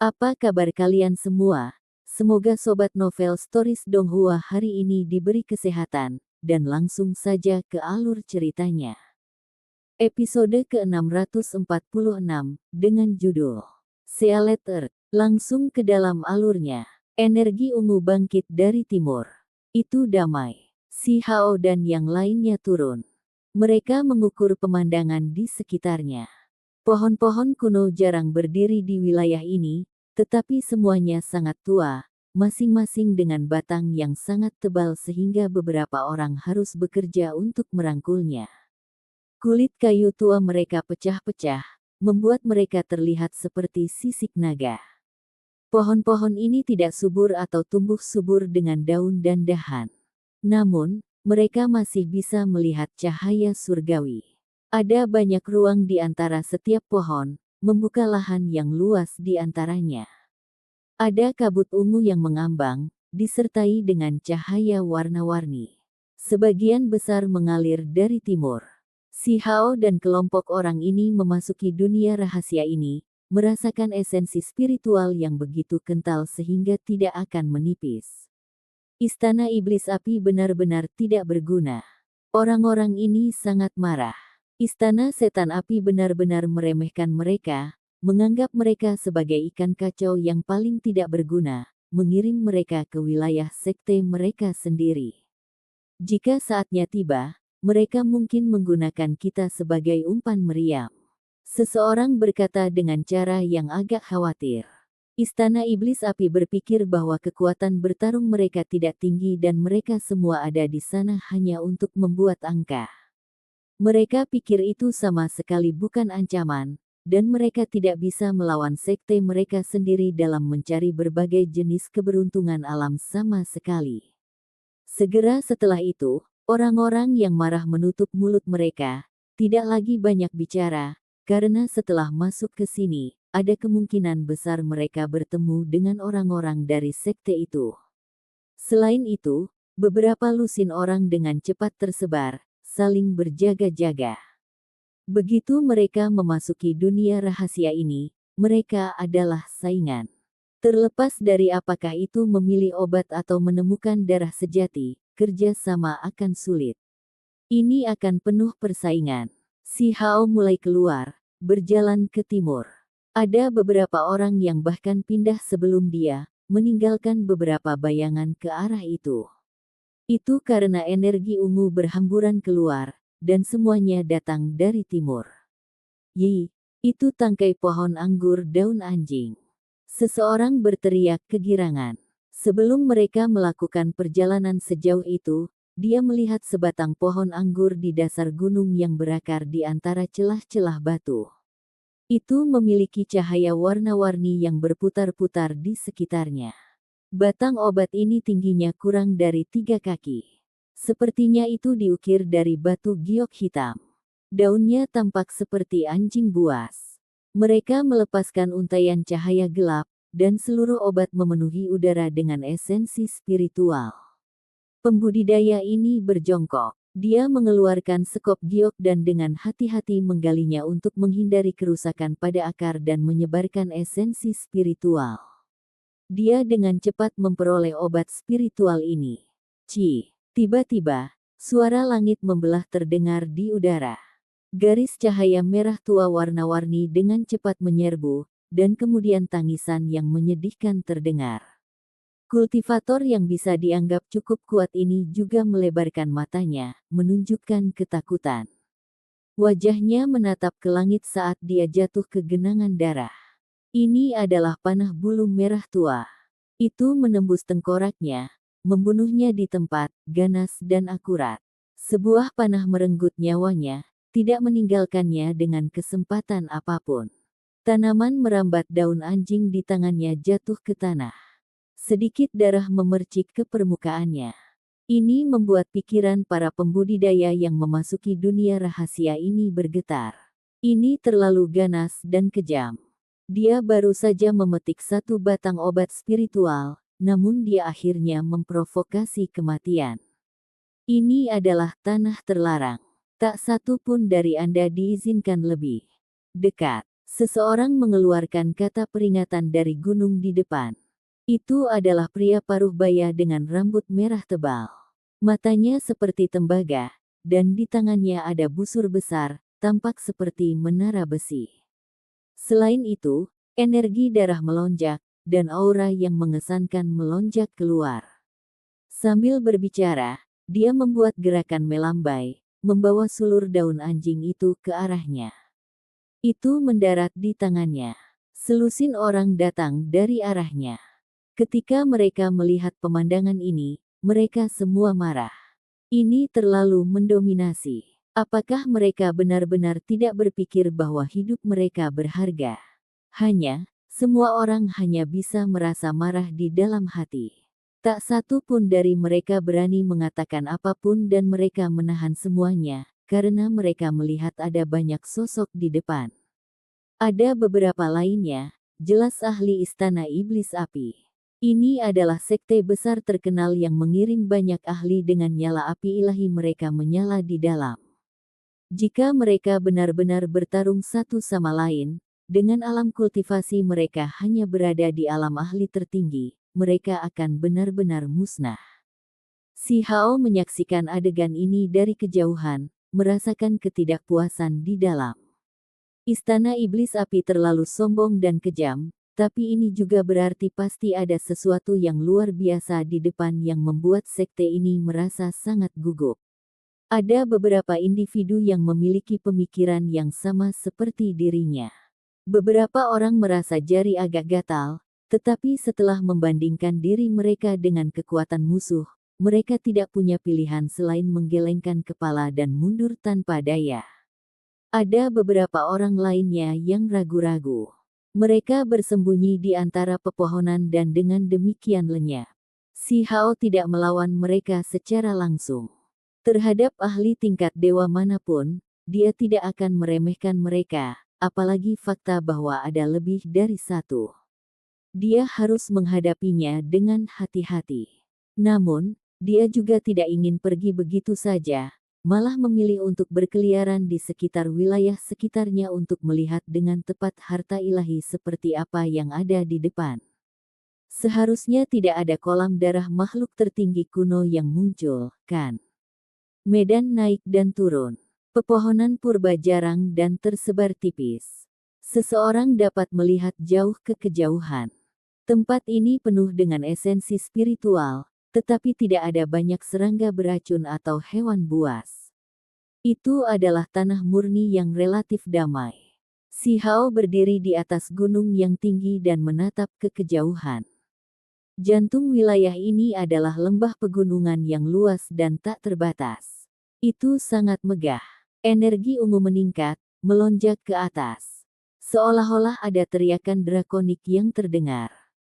Apa kabar kalian semua? Semoga Sobat Novel Stories Donghua hari ini diberi kesehatan, dan langsung saja ke alur ceritanya. Episode ke-646, dengan judul Sealet Earth. Langsung ke dalam alurnya. Energi ungu bangkit dari timur. Itu damai. Si Hao dan yang lainnya turun. Mereka mengukur pemandangan di sekitarnya. Pohon-pohon kuno jarang berdiri di wilayah ini, tetapi semuanya sangat tua, masing-masing dengan batang yang sangat tebal sehingga beberapa orang harus bekerja untuk merangkulnya. Kulit kayu tua mereka pecah-pecah, membuat mereka terlihat seperti sisik naga. Pohon-pohon ini tidak subur atau tumbuh subur dengan daun dan dahan. Namun, mereka masih bisa melihat cahaya surgawi. Ada banyak ruang di antara setiap pohon, membuka lahan yang luas di antaranya. Ada kabut ungu yang mengambang, disertai dengan cahaya warna-warni. Sebagian besar mengalir dari timur. Si Hao dan kelompok orang ini memasuki dunia rahasia ini, merasakan esensi spiritual yang begitu kental sehingga tidak akan menipis. Istana Iblis Api benar-benar tidak berguna. Orang-orang ini sangat marah. Istana Setan Api benar-benar meremehkan mereka, menganggap mereka sebagai ikan kacau yang paling tidak berguna, mengirim mereka ke wilayah sekte mereka sendiri. Jika saatnya tiba, mereka mungkin menggunakan kita sebagai umpan meriam. Seseorang berkata dengan cara yang agak khawatir. Istana Iblis Api berpikir bahwa kekuatan bertarung mereka tidak tinggi dan mereka semua ada di sana hanya untuk membuat angka. Mereka pikir itu sama sekali bukan ancaman, dan mereka tidak bisa melawan sekte mereka sendiri dalam mencari berbagai jenis keberuntungan alam sama sekali. Segera setelah itu, orang-orang yang marah menutup mulut mereka, tidak lagi banyak bicara, karena setelah masuk ke sini, ada kemungkinan besar mereka bertemu dengan orang-orang dari sekte itu. Selain itu, beberapa lusin orang dengan cepat tersebar, saling berjaga-jaga. Begitu mereka memasuki dunia rahasia ini, mereka adalah saingan. Terlepas dari apakah itu memilih obat atau menemukan darah sejati, kerja sama akan sulit. Ini akan penuh persaingan. Si Hao mulai keluar, berjalan ke timur. Ada beberapa orang yang bahkan pindah sebelum dia, meninggalkan beberapa bayangan ke arah itu. Itu karena energi ungu berhamburan keluar, dan semuanya datang dari timur. Yi, itu tangkai pohon anggur daun anjing. Seseorang berteriak kegirangan. Sebelum mereka melakukan perjalanan sejauh itu, dia melihat sebatang pohon anggur di dasar gunung yang berakar di antara celah-celah batu. Itu memiliki cahaya warna-warni yang berputar-putar di sekitarnya. Batang obat ini tingginya kurang dari 3 kaki. Sepertinya itu diukir dari batu giok hitam. Daunnya tampak seperti anjing buas. Mereka melepaskan untaian cahaya gelap, dan seluruh obat memenuhi udara dengan esensi spiritual. Pembudidaya ini berjongkok. Dia mengeluarkan sekop giok dan dengan hati-hati menggalinya untuk menghindari kerusakan pada akar dan menyebarkan esensi spiritual. Dia dengan cepat memperoleh obat spiritual ini. Tiba-tiba, suara langit membelah terdengar di udara. Garis cahaya merah tua warna-warni dengan cepat menyerbu, dan kemudian tangisan yang menyedihkan terdengar. Kultivator yang bisa dianggap cukup kuat ini juga melebarkan matanya, menunjukkan ketakutan. Wajahnya menatap ke langit saat dia jatuh ke genangan darah. Ini adalah panah bulu merah tua. Itu menembus tengkoraknya, membunuhnya di tempat, ganas dan akurat. Sebuah panah merenggut nyawanya, tidak meninggalkannya dengan kesempatan apapun. Tanaman merambat daun anjing di tangannya jatuh ke tanah. Sedikit darah memercik ke permukaannya. Ini membuat pikiran para pembudidaya yang memasuki dunia rahasia ini bergetar. Ini terlalu ganas dan kejam. Dia baru saja memetik satu batang obat spiritual, namun dia akhirnya memprovokasi kematian. Ini adalah tanah terlarang. Tak satu pun dari Anda diizinkan lebih dekat. Seseorang mengeluarkan kata peringatan dari gunung di depan. Itu adalah pria paruh baya dengan rambut merah tebal. Matanya seperti tembaga, dan di tangannya ada busur besar, tampak seperti menara besi. Selain itu, energi darah melonjak, dan aura yang mengesankan melonjak keluar. Sambil berbicara, dia membuat gerakan melambai, membawa sulur daun anjing itu ke arahnya. Itu mendarat di tangannya. Selusin orang datang dari arahnya. Ketika mereka melihat pemandangan ini, mereka semua marah. Ini terlalu mendominasi. Apakah mereka benar-benar tidak berpikir bahwa hidup mereka berharga? Semua orang hanya bisa merasa marah di dalam hati. Tak satu pun dari mereka berani mengatakan apapun dan mereka menahan semuanya, karena mereka melihat ada banyak sosok di depan. Ada beberapa lainnya, jelas ahli istana iblis api. Ini adalah sekte besar terkenal yang mengirim banyak ahli dengan nyala api ilahi mereka menyala di dalam. Jika mereka benar-benar bertarung satu sama lain, dengan alam kultivasi mereka hanya berada di alam ahli tertinggi, mereka akan benar-benar musnah. Si Hao menyaksikan adegan ini dari kejauhan, merasakan ketidakpuasan di dalam. Istana iblis api terlalu sombong dan kejam, tapi ini juga berarti pasti ada sesuatu yang luar biasa di depan yang membuat sekte ini merasa sangat gugup. Ada beberapa individu yang memiliki pemikiran yang sama seperti dirinya. Beberapa orang merasa jari agak gatal, tetapi setelah membandingkan diri mereka dengan kekuatan musuh, mereka tidak punya pilihan selain menggelengkan kepala dan mundur tanpa daya. Ada beberapa orang lainnya yang ragu-ragu. Mereka bersembunyi di antara pepohonan dan dengan demikian lenyap. Si Hao tidak melawan mereka secara langsung. Terhadap ahli tingkat dewa manapun, dia tidak akan meremehkan mereka, apalagi fakta bahwa ada lebih dari satu. Dia harus menghadapinya dengan hati-hati. Namun, dia juga tidak ingin pergi begitu saja, malah memilih untuk berkeliaran di sekitar wilayah sekitarnya untuk melihat dengan tepat harta ilahi seperti apa yang ada di depan. Seharusnya tidak ada kolam darah makhluk tertinggi kuno yang muncul, kan? Medan naik dan turun. Pepohonan purba jarang dan tersebar tipis. Seseorang dapat melihat jauh ke kejauhan. Tempat ini penuh dengan esensi spiritual, tetapi tidak ada banyak serangga beracun atau hewan buas. Itu adalah tanah murni yang relatif damai. Si Hao berdiri di atas gunung yang tinggi dan menatap ke kejauhan. Jantung wilayah ini adalah lembah pegunungan yang luas dan tak terbatas. Itu sangat megah. Energi ungu meningkat, melonjak ke atas. Seolah-olah ada teriakan drakonik yang terdengar.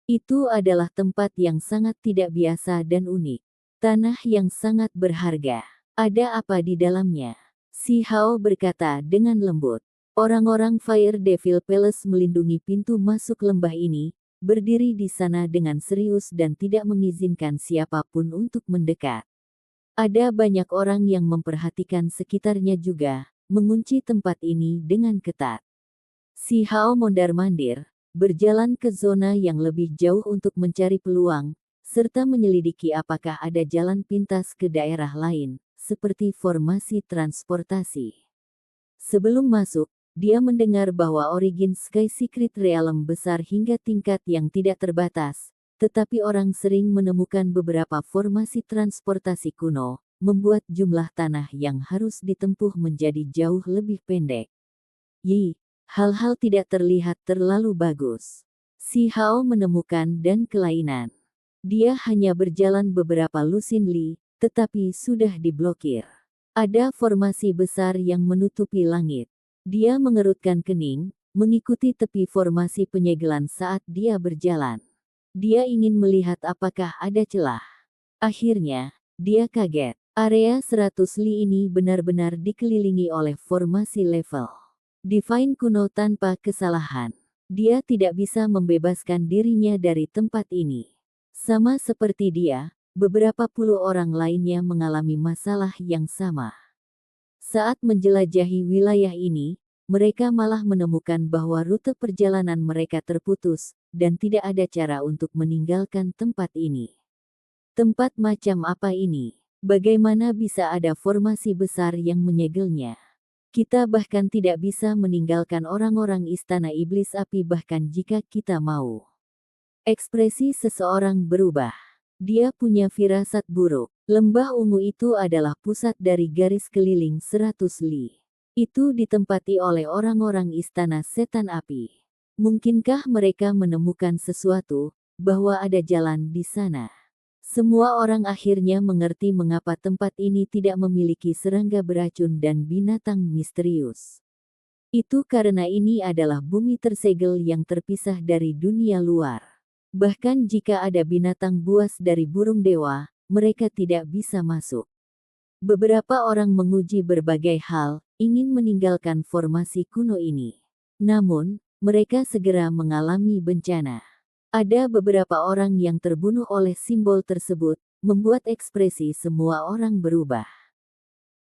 Itu adalah tempat yang sangat tidak biasa dan unik. Tanah yang sangat berharga. Ada apa di dalamnya? Si Hao berkata dengan lembut. Orang-orang Fire Devil Palace melindungi pintu masuk lembah ini, berdiri di sana dengan serius dan tidak mengizinkan siapapun untuk mendekat. Ada banyak orang yang memperhatikan sekitarnya juga, mengunci tempat ini dengan ketat. Si Hao mondar-mandir, berjalan ke zona yang lebih jauh untuk mencari peluang, serta menyelidiki apakah ada jalan pintas ke daerah lain, seperti formasi transportasi. Sebelum masuk, dia mendengar bahwa Origin Sky Secret Realm besar hingga tingkat yang tidak terbatas, tetapi orang sering menemukan beberapa formasi transportasi kuno, membuat jumlah tanah yang harus ditempuh menjadi jauh lebih pendek. Hal-hal tidak terlihat terlalu bagus. Si Hao menemukan dan kelainan. Dia hanya berjalan beberapa lusin li, tetapi sudah diblokir. Ada formasi besar yang menutupi langit. Dia mengerutkan kening, mengikuti tepi formasi penyegelan saat dia berjalan. Dia ingin melihat apakah ada celah. Akhirnya, dia kaget. Area 100 li ini benar-benar dikelilingi oleh formasi level Divine kuno tanpa kesalahan. Dia tidak bisa membebaskan dirinya dari tempat ini. Sama seperti dia, beberapa puluh orang lainnya mengalami masalah yang sama. Saat menjelajahi wilayah ini, mereka malah menemukan bahwa rute perjalanan mereka terputus, dan tidak ada cara untuk meninggalkan tempat ini. Tempat macam apa ini? Bagaimana bisa ada formasi besar yang menyegelnya? Kita bahkan tidak bisa meninggalkan orang-orang istana iblis api bahkan jika kita mau. Ekspresi seseorang berubah. Dia punya firasat buruk. Lembah ungu itu adalah pusat dari garis keliling 100 li. Itu ditempati oleh orang-orang istana setan api. Mungkinkah mereka menemukan sesuatu, bahwa ada jalan di sana? Semua orang akhirnya mengerti mengapa tempat ini tidak memiliki serangga beracun dan binatang misterius. Itu karena ini adalah bumi tersegel yang terpisah dari dunia luar. Bahkan jika ada binatang buas dari burung dewa, mereka tidak bisa masuk. Beberapa orang menguji berbagai hal, ingin meninggalkan formasi kuno ini. Namun, mereka segera mengalami bencana. Ada beberapa orang yang terbunuh oleh simbol tersebut, membuat ekspresi semua orang berubah.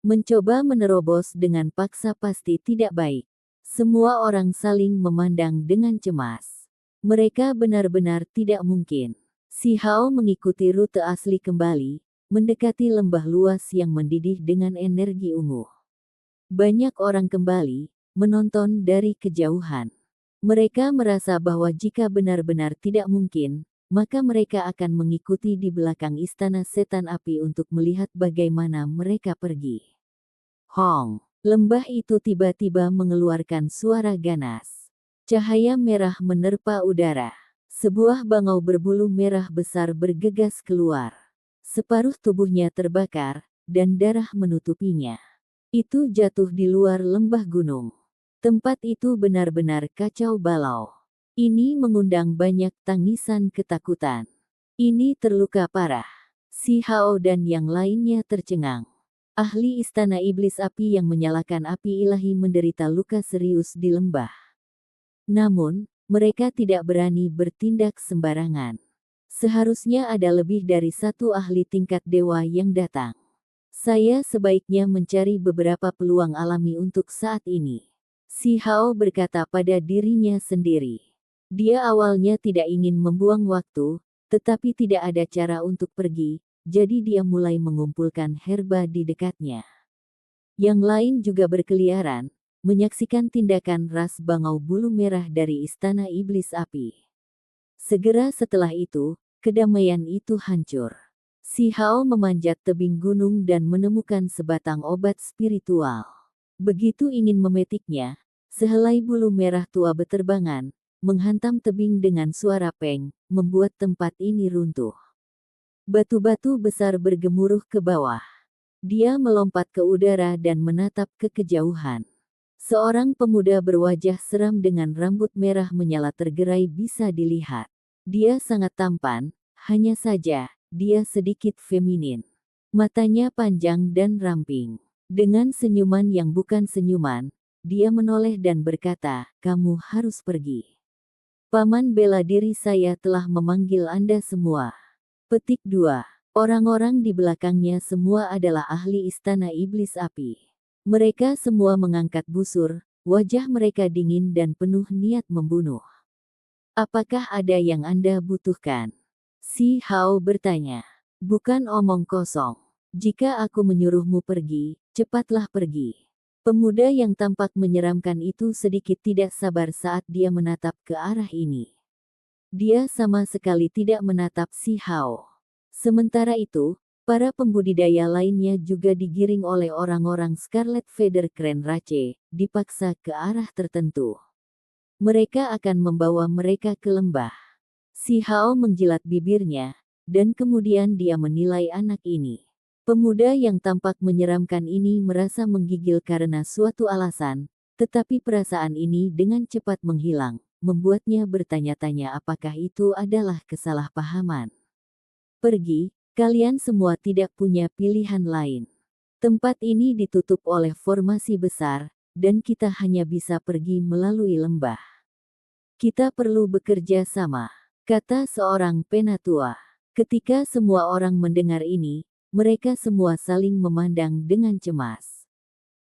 Mencoba menerobos dengan paksa pasti tidak baik. Semua orang saling memandang dengan cemas. Mereka benar-benar tidak mungkin. Si Hao mengikuti rute asli kembali, mendekati lembah luas yang mendidih dengan energi ungu. Banyak orang kembali, menonton dari kejauhan. Mereka merasa bahwa jika benar-benar tidak mungkin, maka mereka akan mengikuti di belakang istana setan api untuk melihat bagaimana mereka pergi. Hong! Lembah itu tiba-tiba mengeluarkan suara ganas. Cahaya merah menerpa udara. Sebuah bangau berbulu merah besar bergegas keluar. Separuh tubuhnya terbakar, dan darah menutupinya. Itu jatuh di luar lembah gunung. Tempat itu benar-benar kacau balau. Ini mengundang banyak tangisan ketakutan. Ini terluka parah. Si Hao dan yang lainnya tercengang. Ahli istana iblis api yang menyalakan api ilahi menderita luka serius di lembah. Namun, mereka tidak berani bertindak sembarangan. Seharusnya ada lebih dari satu ahli tingkat dewa yang datang. Saya sebaiknya mencari beberapa peluang alami untuk saat ini. Si Hao berkata pada dirinya sendiri. Dia awalnya tidak ingin membuang waktu, tetapi tidak ada cara untuk pergi, jadi dia mulai mengumpulkan herba di dekatnya. Yang lain juga berkeliaran, menyaksikan tindakan ras bangau bulu merah dari istana iblis api. Segera setelah itu, kedamaian itu hancur. Si Hao memanjat tebing gunung dan menemukan sebatang obat spiritual. Begitu ingin memetiknya, sehelai bulu merah tua beterbangan, menghantam tebing dengan suara peng, membuat tempat ini runtuh. Batu-batu besar bergemuruh ke bawah. Dia melompat ke udara dan menatap ke kejauhan. Seorang pemuda berwajah seram dengan rambut merah menyala tergerai bisa dilihat. Dia sangat tampan, hanya saja, dia sedikit feminin. Matanya panjang dan ramping. Dengan senyuman yang bukan senyuman, dia menoleh dan berkata, "Kamu harus pergi. Paman bela diri saya telah memanggil Anda semua." Petik 2. Orang-orang di belakangnya semua adalah ahli istana iblis api. Mereka semua mengangkat busur, wajah mereka dingin dan penuh niat membunuh. "Apakah ada yang Anda butuhkan?" Si Hao bertanya. "Bukan omong kosong. Jika aku menyuruhmu pergi, cepatlah pergi." Pemuda yang tampak menyeramkan itu sedikit tidak sabar saat dia menatap ke arah ini. Dia sama sekali tidak menatap si Hao. Sementara itu, para pembudidaya lainnya juga digiring oleh orang-orang Scarlet Feather Crane Rache, dipaksa ke arah tertentu. Mereka akan membawa mereka ke lembah. Si Hao menjilat bibirnya, dan kemudian dia menilai anak ini. Pemuda yang tampak menyeramkan ini merasa menggigil karena suatu alasan, tetapi perasaan ini dengan cepat menghilang, membuatnya bertanya-tanya apakah itu adalah kesalahpahaman. "Pergi, kalian semua tidak punya pilihan lain. Tempat ini ditutup oleh formasi besar, dan kita hanya bisa pergi melalui lembah. Kita perlu bekerja sama," kata seorang penatua. Ketika semua orang mendengar ini, mereka semua saling memandang dengan cemas.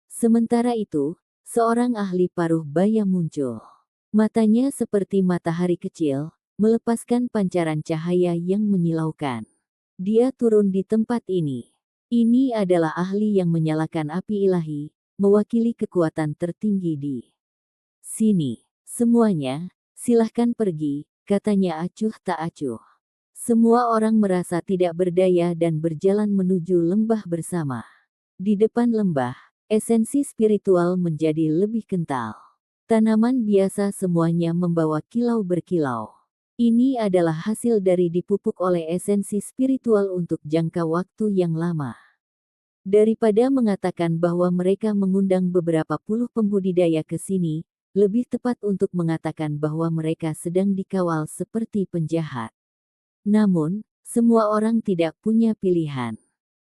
Sementara itu, Seorang ahli paruh baya muncul. Matanya seperti matahari kecil, melepaskan pancaran cahaya yang menyilaukan. Dia turun di tempat ini. Ini adalah ahli yang menyalakan api ilahi, mewakili kekuatan tertinggi di sini. Semuanya, silahkan pergi, katanya acuh tak acuh. Semua orang merasa tidak berdaya dan berjalan menuju lembah bersama. Di depan lembah, esensi spiritual menjadi lebih kental. Tanaman biasa semuanya membawa kilau berkilau. Ini adalah hasil dari dipupuk oleh esensi spiritual untuk jangka waktu yang lama. Daripada mengatakan bahwa mereka mengundang beberapa puluh pembudidaya ke sini, lebih tepat untuk mengatakan bahwa mereka sedang dikawal seperti penjahat. Namun, semua orang tidak punya pilihan.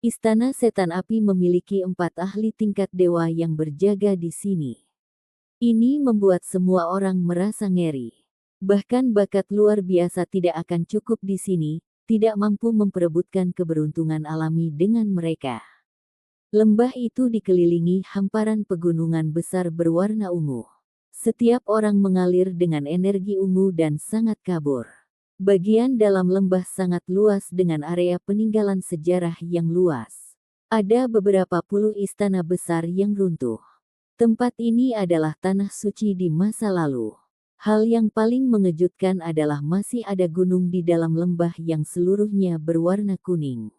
Istana Setan Api memiliki 4 ahli tingkat dewa yang berjaga di sini. Ini membuat semua orang merasa ngeri. Bahkan bakat luar biasa tidak akan cukup di sini, tidak mampu memperebutkan keberuntungan alami dengan mereka. Lembah itu dikelilingi hamparan pegunungan besar berwarna ungu. Setiap orang mengalir dengan energi ungu dan sangat kabur. Bagian dalam lembah sangat luas dengan area peninggalan sejarah yang luas. Ada beberapa puluh istana besar yang runtuh. Tempat ini adalah tanah suci di masa lalu. Hal yang paling mengejutkan adalah masih ada gunung di dalam lembah yang seluruhnya berwarna kuning.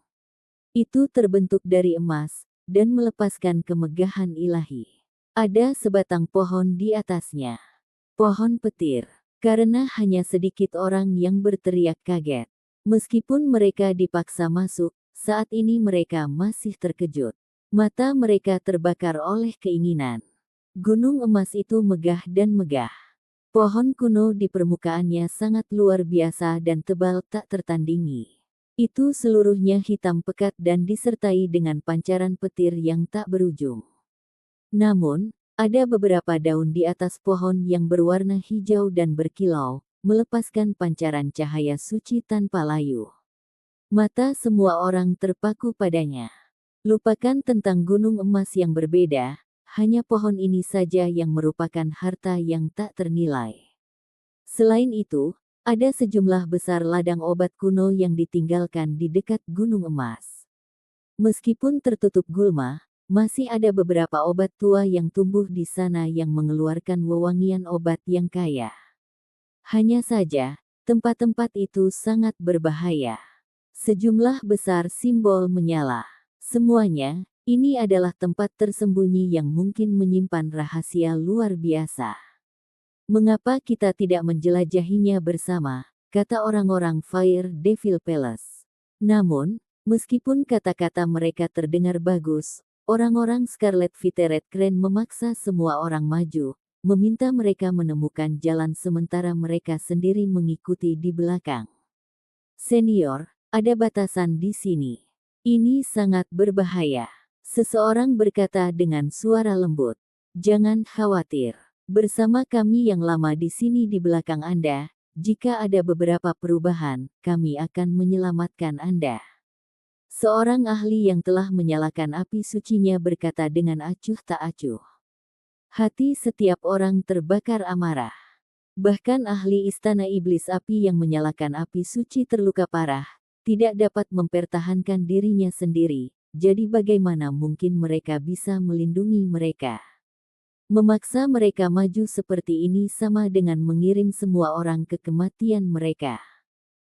Itu terbentuk dari emas, dan melepaskan kemegahan ilahi. Ada sebatang pohon di atasnya. Pohon petir. Karena hanya sedikit orang yang berteriak kaget. Meskipun mereka dipaksa masuk, saat ini mereka masih terkejut. Mata mereka terbakar oleh keinginan. Gunung emas itu megah dan megah. Pohon kuno di permukaannya sangat luar biasa dan tebal tak tertandingi. Itu seluruhnya hitam pekat dan disertai dengan pancaran petir yang tak berujung. Namun, ada beberapa daun di atas pohon yang berwarna hijau dan berkilau, melepaskan pancaran cahaya suci tanpa layu. Mata semua orang terpaku padanya. Lupakan tentang gunung emas yang berbeda, hanya pohon ini saja yang merupakan harta yang tak ternilai. Selain itu, ada sejumlah besar ladang obat kuno yang ditinggalkan di dekat gunung emas. Meskipun tertutup gulma, masih ada beberapa obat tua yang tumbuh di sana yang mengeluarkan wewangian obat yang kaya. Hanya saja, tempat-tempat itu sangat berbahaya. Sejumlah besar simbol menyala. Semuanya, ini adalah tempat tersembunyi yang mungkin menyimpan rahasia luar biasa. Mengapa kita tidak menjelajahinya bersama, kata orang-orang Fire Devil Palace. Namun, meskipun kata-kata mereka terdengar bagus, orang-orang Scarlet Vitered Crane memaksa semua orang maju, meminta mereka menemukan jalan sementara mereka sendiri mengikuti di belakang. Senior, ada batasan di sini. Ini sangat berbahaya. Seseorang berkata dengan suara lembut. Jangan khawatir. Bersama kami yang lama di sini di belakang Anda, jika ada beberapa perubahan, kami akan menyelamatkan Anda. Seorang ahli yang telah menyalakan api sucinya berkata dengan acuh tak acuh. Hati setiap orang terbakar amarah. Bahkan ahli istana iblis api yang menyalakan api suci terluka parah, tidak dapat mempertahankan dirinya sendiri, jadi bagaimana mungkin mereka bisa melindungi mereka? Memaksa mereka maju seperti ini sama dengan mengirim semua orang ke kematian mereka.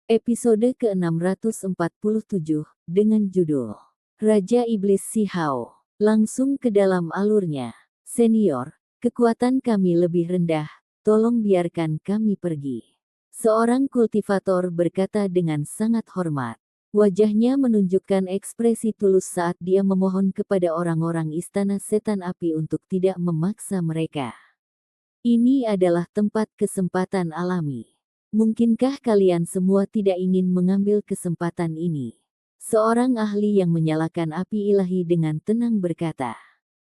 Episode ke-647, dengan judul Raja Iblis Si Hao. Langsung ke dalam alurnya. Senior, kekuatan kami lebih rendah, tolong biarkan kami pergi. Seorang kultivator berkata dengan sangat hormat. Wajahnya menunjukkan ekspresi tulus saat dia memohon kepada orang-orang Istana Setan Api untuk tidak memaksa mereka. Ini adalah tempat kesempatan alami. Mungkinkah kalian semua tidak ingin mengambil kesempatan ini? Seorang ahli yang menyalakan api ilahi dengan tenang berkata.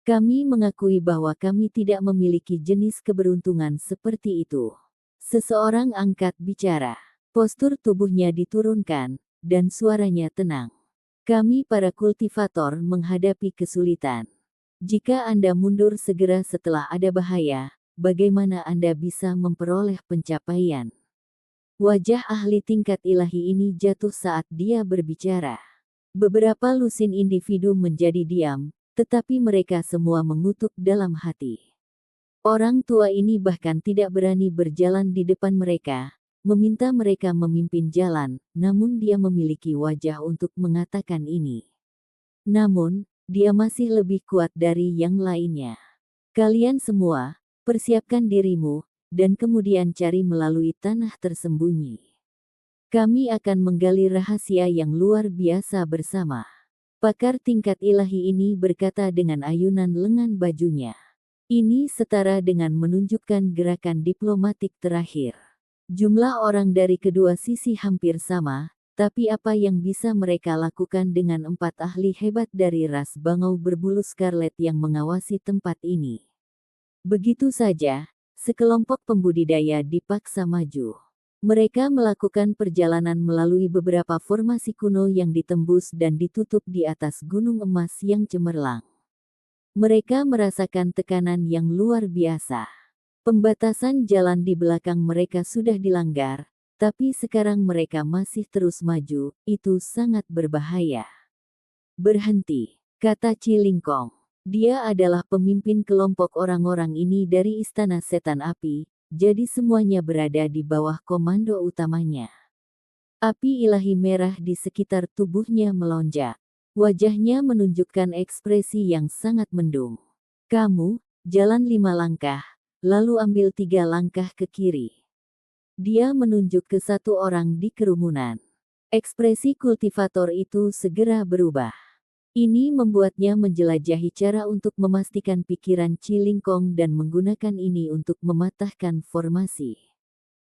Kami mengakui bahwa kami tidak memiliki jenis keberuntungan seperti itu. Seseorang angkat bicara. Postur tubuhnya diturunkan, dan suaranya tenang. Kami para kultivator menghadapi kesulitan. Jika Anda mundur segera setelah ada bahaya, bagaimana Anda bisa memperoleh pencapaian? Wajah ahli tingkat ilahi ini jatuh saat dia berbicara. Beberapa lusin individu menjadi diam, tetapi mereka semua mengutuk dalam hati. Orang tua ini bahkan tidak berani berjalan di depan mereka, meminta mereka memimpin jalan, namun dia memiliki wajah untuk mengatakan ini. Namun, dia masih lebih kuat dari yang lainnya. Kalian semua, persiapkan dirimu, dan kemudian cari melalui tanah tersembunyi. Kami akan menggali rahasia yang luar biasa bersama. Pakar tingkat ilahi ini berkata dengan ayunan lengan bajunya. Ini setara dengan menunjukkan gerakan diplomatik terakhir. Jumlah orang dari kedua sisi hampir sama, tapi apa yang bisa mereka lakukan dengan 4 ahli hebat dari ras bangau berbulu scarlet yang mengawasi tempat ini? Begitu saja, sekelompok pembudidaya dipaksa maju. Mereka melakukan perjalanan melalui beberapa formasi kuno yang ditembus dan ditutup di atas gunung emas yang cemerlang. Mereka merasakan tekanan yang luar biasa. Pembatasan jalan di belakang mereka sudah dilanggar, tapi sekarang mereka masih terus maju, itu sangat berbahaya. Berhenti, kata Cilingkong. Dia adalah pemimpin kelompok orang-orang ini dari Istana Setan Api, jadi semuanya berada di bawah komando utamanya. Api ilahi merah di sekitar tubuhnya melonjak. Wajahnya menunjukkan ekspresi yang sangat mendung. Kamu, jalan 5 langkah, lalu ambil 3 langkah ke kiri. Dia menunjuk ke satu orang di kerumunan. Ekspresi kultivator itu segera berubah. Ini membuatnya menjelajahi cara untuk memastikan pikiran Cilingkong dan menggunakan ini untuk mematahkan formasi.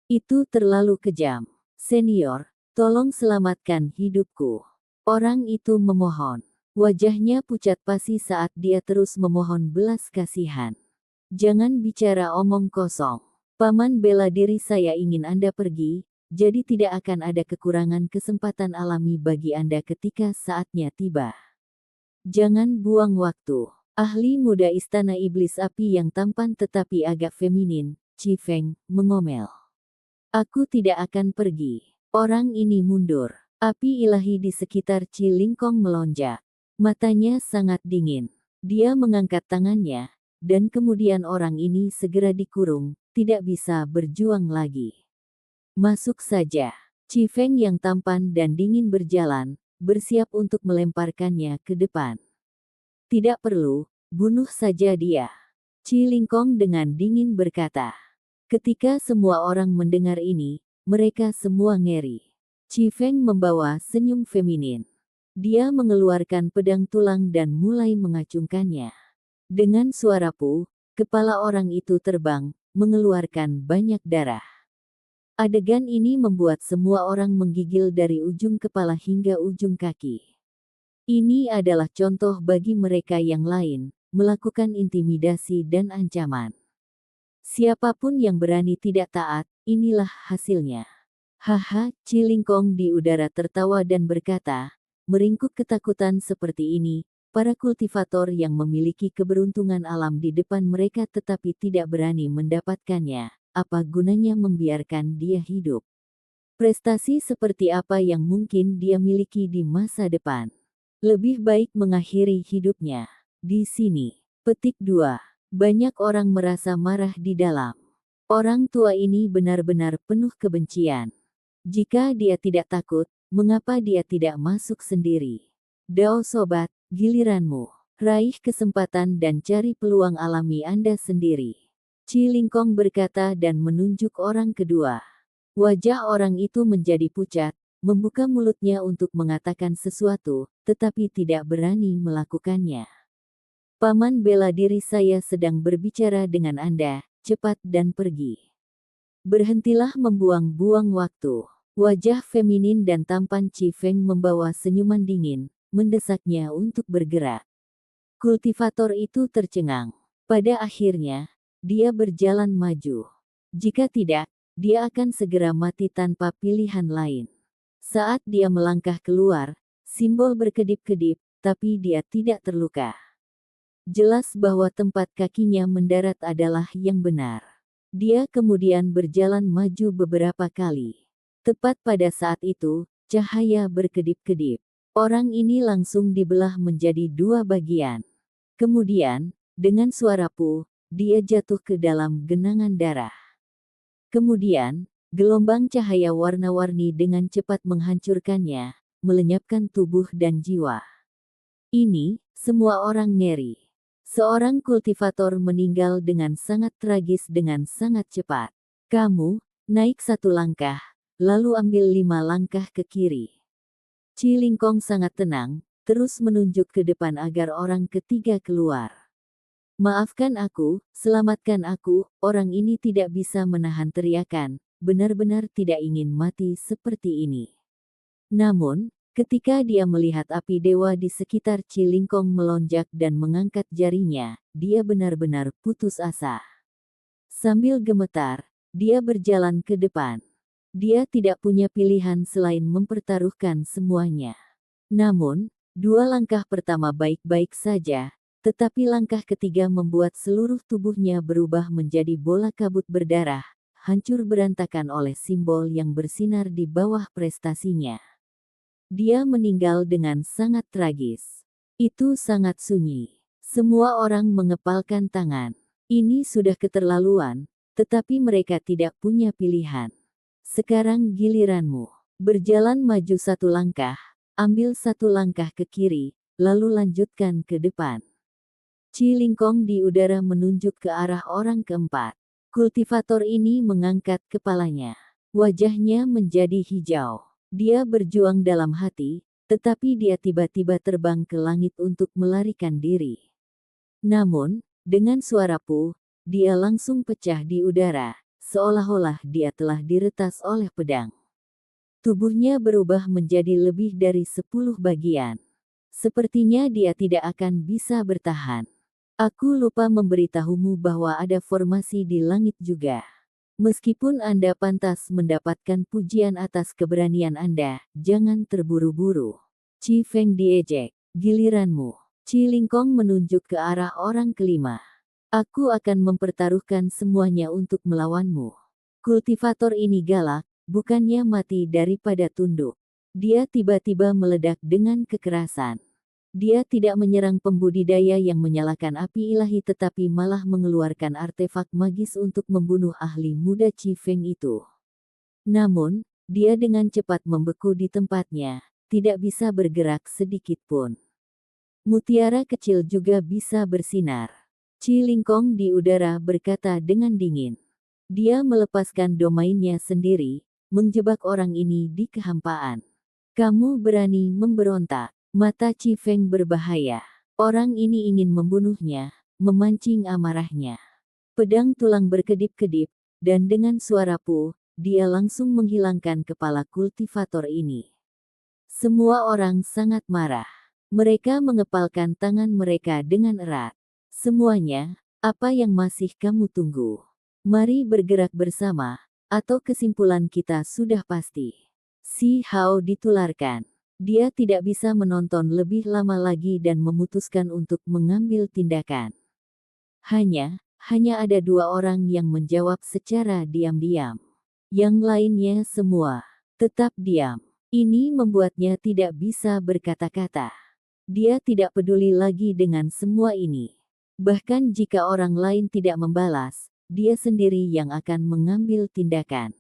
Itu terlalu kejam. Senior, tolong selamatkan hidupku. Orang itu memohon. Wajahnya pucat pasi saat dia terus memohon belas kasihan. Jangan bicara omong kosong. Paman bela diri saya ingin Anda pergi, jadi tidak akan ada kekurangan kesempatan alami bagi Anda ketika saatnya tiba. Jangan buang waktu. Ahli muda Istana Iblis Api yang tampan tetapi agak feminin, Cifeng, mengomel. Aku tidak akan pergi. Orang ini mundur. Api ilahi di sekitar Cilingkong melonjak. Matanya sangat dingin. Dia mengangkat tangannya, dan kemudian orang ini segera dikurung, tidak bisa berjuang lagi. Masuk saja. Cifeng yang tampan dan dingin berjalan, bersiap untuk melemparkannya ke depan. Tidak perlu, bunuh saja dia. Cilingkong dengan dingin berkata. Ketika semua orang mendengar ini, mereka semua ngeri. Cifeng membawa senyum feminin. Dia mengeluarkan pedang tulang dan mulai mengacungkannya. Dengan suara puh, kepala orang itu terbang, mengeluarkan banyak darah. Adegan ini membuat semua orang menggigil dari ujung kepala hingga ujung kaki. Ini adalah contoh bagi mereka yang lain, melakukan intimidasi dan ancaman. Siapapun yang berani tidak taat, inilah hasilnya. Haha, Cilingkong di udara tertawa dan berkata, meringkuk ketakutan seperti ini, para kultivator yang memiliki keberuntungan alam di depan mereka tetapi tidak berani mendapatkannya, apa gunanya membiarkan dia hidup? Prestasi seperti apa yang mungkin dia miliki di masa depan? Lebih baik mengakhiri hidupnya. Di sini. Petik 2. Banyak orang merasa marah di dalam. Orang tua ini benar-benar penuh kebencian. Jika dia tidak takut, mengapa dia tidak masuk sendiri? Dao sobat, giliranmu. Raih kesempatan dan cari peluang alami Anda sendiri. Cilingkong berkata dan menunjuk orang kedua. Wajah orang itu menjadi pucat, membuka mulutnya untuk mengatakan sesuatu, tetapi tidak berani melakukannya. Paman bela diri saya sedang berbicara dengan Anda, cepat dan pergi. Berhentilah membuang-buang waktu. Wajah feminin dan tampan Cifeng membawa senyuman dingin, mendesaknya untuk bergerak. Kultivator itu tercengang. Pada akhirnya, dia berjalan maju. Jika tidak, dia akan segera mati tanpa pilihan lain. Saat dia melangkah keluar, simbol berkedip-kedip, tapi dia tidak terluka. Jelas bahwa tempat kakinya mendarat adalah yang benar. Dia kemudian berjalan maju beberapa kali. Tepat pada saat itu, cahaya berkedip-kedip. Orang ini langsung dibelah menjadi dua bagian. Kemudian, dengan suara puh, dia jatuh ke dalam genangan darah. Kemudian, gelombang cahaya warna-warni dengan cepat menghancurkannya, melenyapkan tubuh dan jiwa. Ini, semua orang ngeri. Seorang kultivator meninggal dengan sangat tragis dengan sangat cepat. Kamu, naik 1 langkah, lalu ambil 5 langkah ke kiri. Chi Lingkong sangat tenang, terus menunjuk ke depan agar orang ketiga keluar. Maafkan aku, selamatkan aku, orang ini tidak bisa menahan teriakan, benar-benar tidak ingin mati seperti ini. Namun, ketika dia melihat api dewa di sekitar Chi Lingkong melonjak dan mengangkat jarinya, dia benar-benar putus asa. Sambil gemetar, dia berjalan ke depan. Dia tidak punya pilihan selain mempertaruhkan semuanya. Namun, 2 langkah pertama baik-baik saja, tetapi langkah ketiga membuat seluruh tubuhnya berubah menjadi bola kabut berdarah, hancur berantakan oleh simbol yang bersinar di bawah prestasinya. Dia meninggal dengan sangat tragis. Itu sangat sunyi. Semua orang mengepalkan tangan. Ini sudah keterlaluan, tetapi mereka tidak punya pilihan. Sekarang giliranmu. Berjalan maju 1 langkah, ambil 1 langkah ke kiri, lalu lanjutkan ke depan. Chi Lingkong di udara menunjuk ke arah orang keempat. Kultivator ini mengangkat kepalanya. Wajahnya menjadi hijau. Dia berjuang dalam hati, tetapi dia tiba-tiba terbang ke langit untuk melarikan diri. Namun, dengan suara puh, dia langsung pecah di udara, seolah-olah dia telah diretas oleh pedang. Tubuhnya berubah menjadi lebih dari 10 bagian. Sepertinya dia tidak akan bisa bertahan. Aku lupa memberitahumu bahwa ada formasi di langit juga. Meskipun Anda pantas mendapatkan pujian atas keberanian Anda, jangan terburu-buru. Chi Feng diejek. Giliranmu. Chi Lingkong menunjuk ke arah orang kelima. Aku akan mempertaruhkan semuanya untuk melawanmu. Kultivator ini galak, bukannya mati daripada tunduk. Dia tiba-tiba meledak dengan kekerasan. Dia tidak menyerang pembudidaya yang menyalakan api ilahi tetapi malah mengeluarkan artefak magis untuk membunuh ahli muda Chi Feng itu. Namun, dia dengan cepat membeku di tempatnya, tidak bisa bergerak sedikit pun. Mutiara kecil juga bisa bersinar. Chi Lingkong di udara berkata dengan dingin. Dia melepaskan domainnya sendiri, menjebak orang ini di kehampaan. Kamu berani memberontak. Mata Chi Feng berbahaya. Orang ini ingin membunuhnya, memancing amarahnya. Pedang tulang berkedip-kedip, dan dengan suara puh, dia langsung menghilangkan kepala kultivator ini. Semua orang sangat marah. Mereka mengepalkan tangan mereka dengan erat. Semuanya, apa yang masih kamu tunggu? Mari bergerak bersama, atau kesimpulan kita sudah pasti. Si Hao ditularkan. Dia tidak bisa menonton lebih lama lagi dan memutuskan untuk mengambil tindakan. Hanya ada 2 orang yang menjawab secara diam-diam. Yang lainnya semua tetap diam. Ini membuatnya tidak bisa berkata-kata. Dia tidak peduli lagi dengan semua ini. Bahkan jika orang lain tidak membalas, dia sendiri yang akan mengambil tindakan.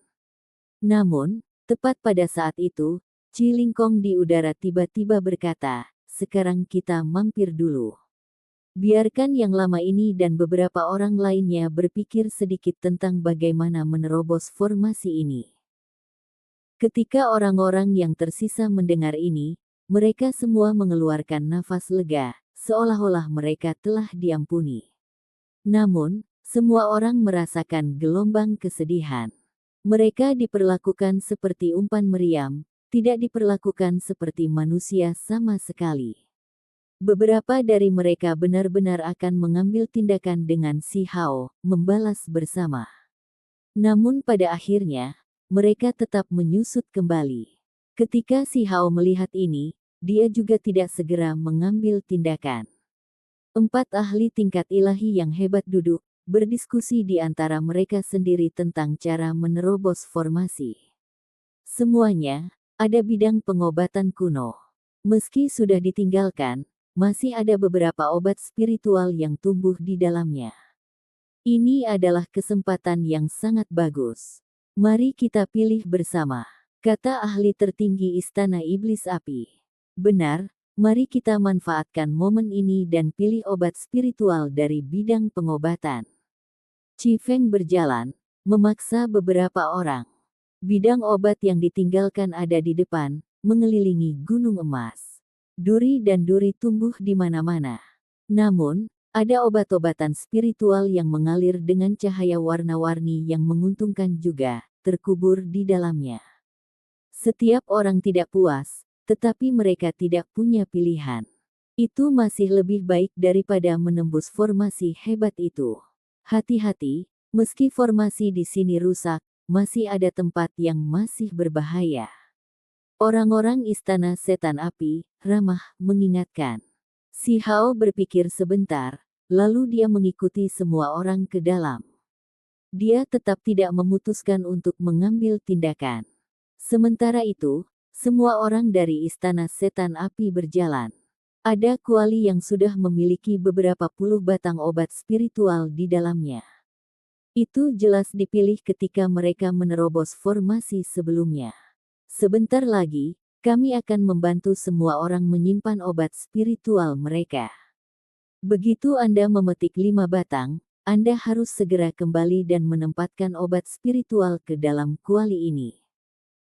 Namun, tepat pada saat itu, Chi Lingkong di udara tiba-tiba berkata, sekarang kita mampir dulu. Biarkan yang lama ini dan beberapa orang lainnya berpikir sedikit tentang bagaimana menerobos formasi ini. Ketika orang-orang yang tersisa mendengar ini, mereka semua mengeluarkan nafas lega, seolah-olah mereka telah diampuni. Namun, semua orang merasakan gelombang kesedihan. Mereka diperlakukan seperti umpan meriam, tidak diperlakukan seperti manusia sama sekali. Beberapa dari mereka benar-benar akan mengambil tindakan dengan Si Hao, membalas bersama. Namun pada akhirnya, mereka tetap menyusut kembali. Ketika Si Hao melihat ini, dia juga tidak segera mengambil tindakan. 4 ahli tingkat ilahi yang hebat duduk, berdiskusi di antara mereka sendiri tentang cara menerobos formasi. Semuanya, ada bidang pengobatan kuno. Meski sudah ditinggalkan, masih ada beberapa obat spiritual yang tumbuh di dalamnya. Ini adalah kesempatan yang sangat bagus. Mari kita pilih bersama, kata ahli tertinggi Istana Iblis Api. Benar, mari kita manfaatkan momen ini dan pilih obat spiritual dari bidang pengobatan. Qi Feng berjalan, memaksa beberapa orang. Bidang obat yang ditinggalkan ada di depan, mengelilingi gunung emas. Duri dan duri tumbuh di mana-mana. Namun, ada obat-obatan spiritual yang mengalir dengan cahaya warna-warni yang menguntungkan juga, terkubur di dalamnya. Setiap orang tidak puas, tetapi mereka tidak punya pilihan. Itu masih lebih baik daripada menembus formasi hebat itu. Hati-hati, meski formasi di sini rusak, masih ada tempat yang masih berbahaya. Orang-orang Istana Setan Api, ramah, mengingatkan. Si Hao berpikir sebentar, lalu dia mengikuti semua orang ke dalam. Dia tetap tidak memutuskan untuk mengambil tindakan. Sementara itu, semua orang dari Istana Setan Api berjalan. Ada kuali yang sudah memiliki beberapa puluh batang obat spiritual di dalamnya. Itu jelas dipilih ketika mereka menerobos formasi sebelumnya. Sebentar lagi, kami akan membantu semua orang menyimpan obat spiritual mereka. Begitu Anda memetik 5 batang, Anda harus segera kembali dan menempatkan obat spiritual ke dalam kuali ini.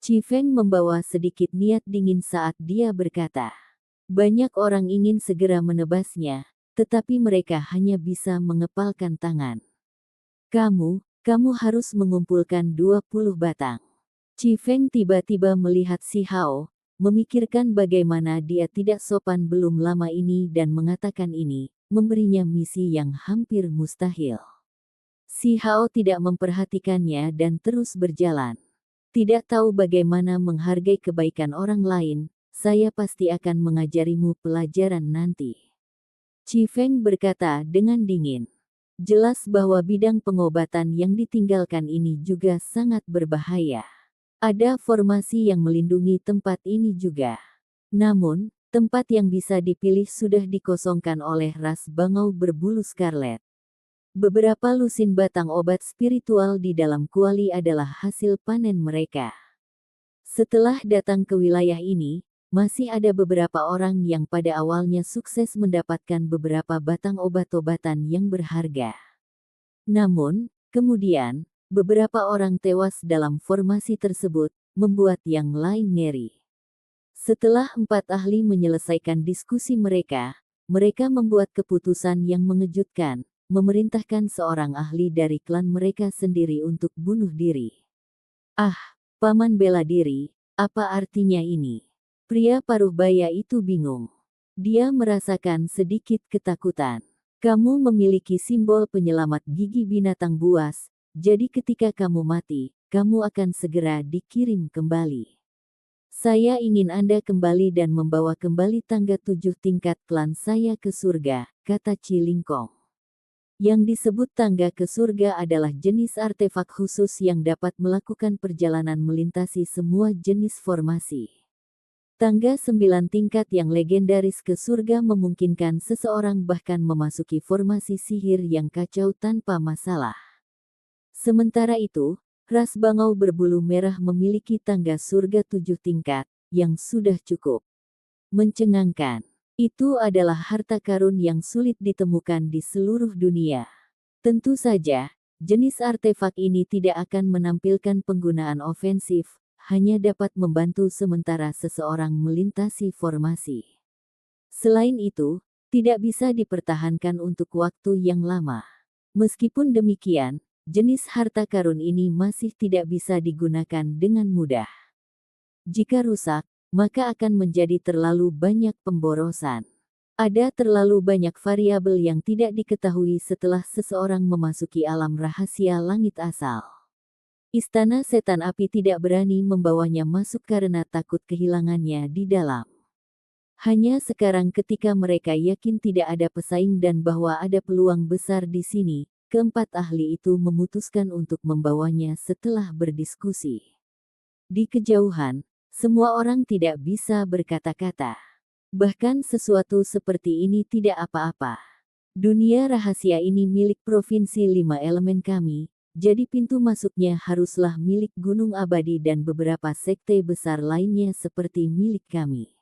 Qi Feng membawa sedikit niat dingin saat dia berkata. Banyak orang ingin segera menebasnya, tetapi mereka hanya bisa mengepalkan tangan. Kamu harus mengumpulkan 20 batang. Qi Feng tiba-tiba melihat si Hao, memikirkan bagaimana dia tidak sopan belum lama ini dan mengatakan ini, memberinya misi yang hampir mustahil. Si Hao tidak memperhatikannya dan terus berjalan. Tidak tahu bagaimana menghargai kebaikan orang lain, saya pasti akan mengajarimu pelajaran nanti. Qi Feng berkata dengan dingin. Jelas bahwa bidang pengobatan yang ditinggalkan ini juga sangat berbahaya. Ada formasi yang melindungi tempat ini juga. Namun, tempat yang bisa dipilih sudah dikosongkan oleh ras bangau berbulu scarlet. Beberapa lusin batang obat spiritual di dalam kuali adalah hasil panen mereka. Setelah datang ke wilayah ini, masih ada beberapa orang yang pada awalnya sukses mendapatkan beberapa batang obat-obatan yang berharga. Namun, kemudian, beberapa orang tewas dalam formasi tersebut, membuat yang lain ngeri. Setelah 4 ahli menyelesaikan diskusi mereka membuat keputusan yang mengejutkan, memerintahkan seorang ahli dari klan mereka sendiri untuk bunuh diri. Ah, paman bela diri, apa artinya ini? Pria paruh baya itu bingung. Dia merasakan sedikit ketakutan. Kamu memiliki simbol penyelamat gigi binatang buas, jadi ketika kamu mati, kamu akan segera dikirim kembali. Saya ingin Anda kembali dan membawa kembali tangga 7 tingkat klan saya ke surga, kata Qi Lingkong. Yang disebut tangga ke surga adalah jenis artefak khusus yang dapat melakukan perjalanan melintasi semua jenis formasi. Tangga 9 tingkat yang legendaris ke surga memungkinkan seseorang bahkan memasuki formasi sihir yang kacau tanpa masalah. Sementara itu, ras bangau berbulu merah memiliki tangga surga 7 tingkat, yang sudah cukup mencengangkan. Itu adalah harta karun yang sulit ditemukan di seluruh dunia. Tentu saja, jenis artefak ini tidak akan menampilkan penggunaan ofensif, hanya dapat membantu sementara seseorang melintasi formasi. Selain itu, tidak bisa dipertahankan untuk waktu yang lama. Meskipun demikian, jenis harta karun ini masih tidak bisa digunakan dengan mudah. Jika rusak, maka akan menjadi terlalu banyak pemborosan. Ada terlalu banyak variabel yang tidak diketahui setelah seseorang memasuki alam rahasia langit asal. Istana Setan Api tidak berani membawanya masuk karena takut kehilangannya di dalam. Hanya sekarang ketika mereka yakin tidak ada pesaing dan bahwa ada peluang besar di sini, keempat ahli itu memutuskan untuk membawanya setelah berdiskusi. Di kejauhan, semua orang tidak bisa berkata-kata. Bahkan sesuatu seperti ini tidak apa-apa. Dunia rahasia ini milik Provinsi Lima Elemen kami, jadi pintu masuknya haruslah milik Gunung Abadi dan beberapa sekte besar lainnya seperti milik kami.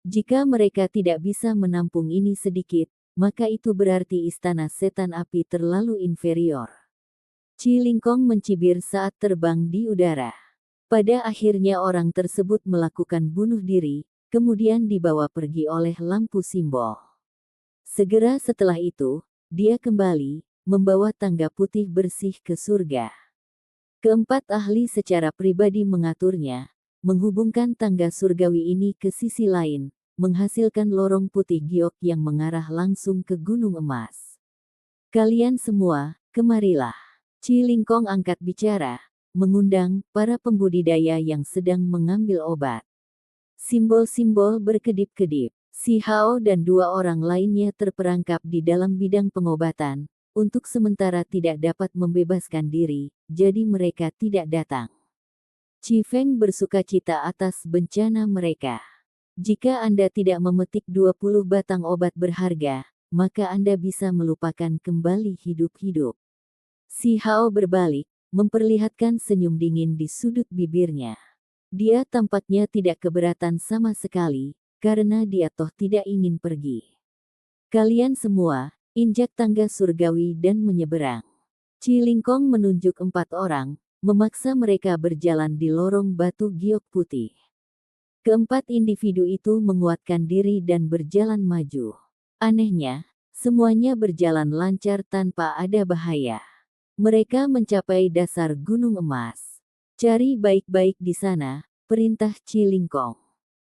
Jika mereka tidak bisa menampung ini sedikit, maka itu berarti istana setan api terlalu inferior. Cilingkong mencibir saat terbang di udara. Pada akhirnya orang tersebut melakukan bunuh diri, kemudian dibawa pergi oleh lampu simbol. Segera setelah itu, dia kembali, membawa tangga putih bersih ke surga. Keempat ahli secara pribadi mengaturnya, menghubungkan tangga surgawi ini ke sisi lain, menghasilkan lorong putih giok yang mengarah langsung ke Gunung Emas. Kalian semua, kemarilah. Cilingkong angkat bicara, mengundang para pembudidaya yang sedang mengambil obat. Simbol-simbol berkedip-kedip. Si Hao dan dua orang lainnya terperangkap di dalam bidang pengobatan, untuk sementara tidak dapat membebaskan diri, jadi mereka tidak datang. Chi Feng bersukacita atas bencana mereka. Jika Anda tidak memetik 20 batang obat berharga, maka Anda bisa melupakan kembali hidup-hidup. Si Hao berbalik, memperlihatkan senyum dingin di sudut bibirnya. Dia tampaknya tidak keberatan sama sekali, karena dia toh tidak ingin pergi. Kalian semua, injak tangga surgawi dan menyeberang. Cilingkong menunjuk 4 orang, memaksa mereka berjalan di lorong batu giok putih. Keempat individu itu menguatkan diri dan berjalan maju. Anehnya, semuanya berjalan lancar tanpa ada bahaya. Mereka mencapai dasar Gunung Emas. Cari baik-baik di sana, perintah Cilingkong.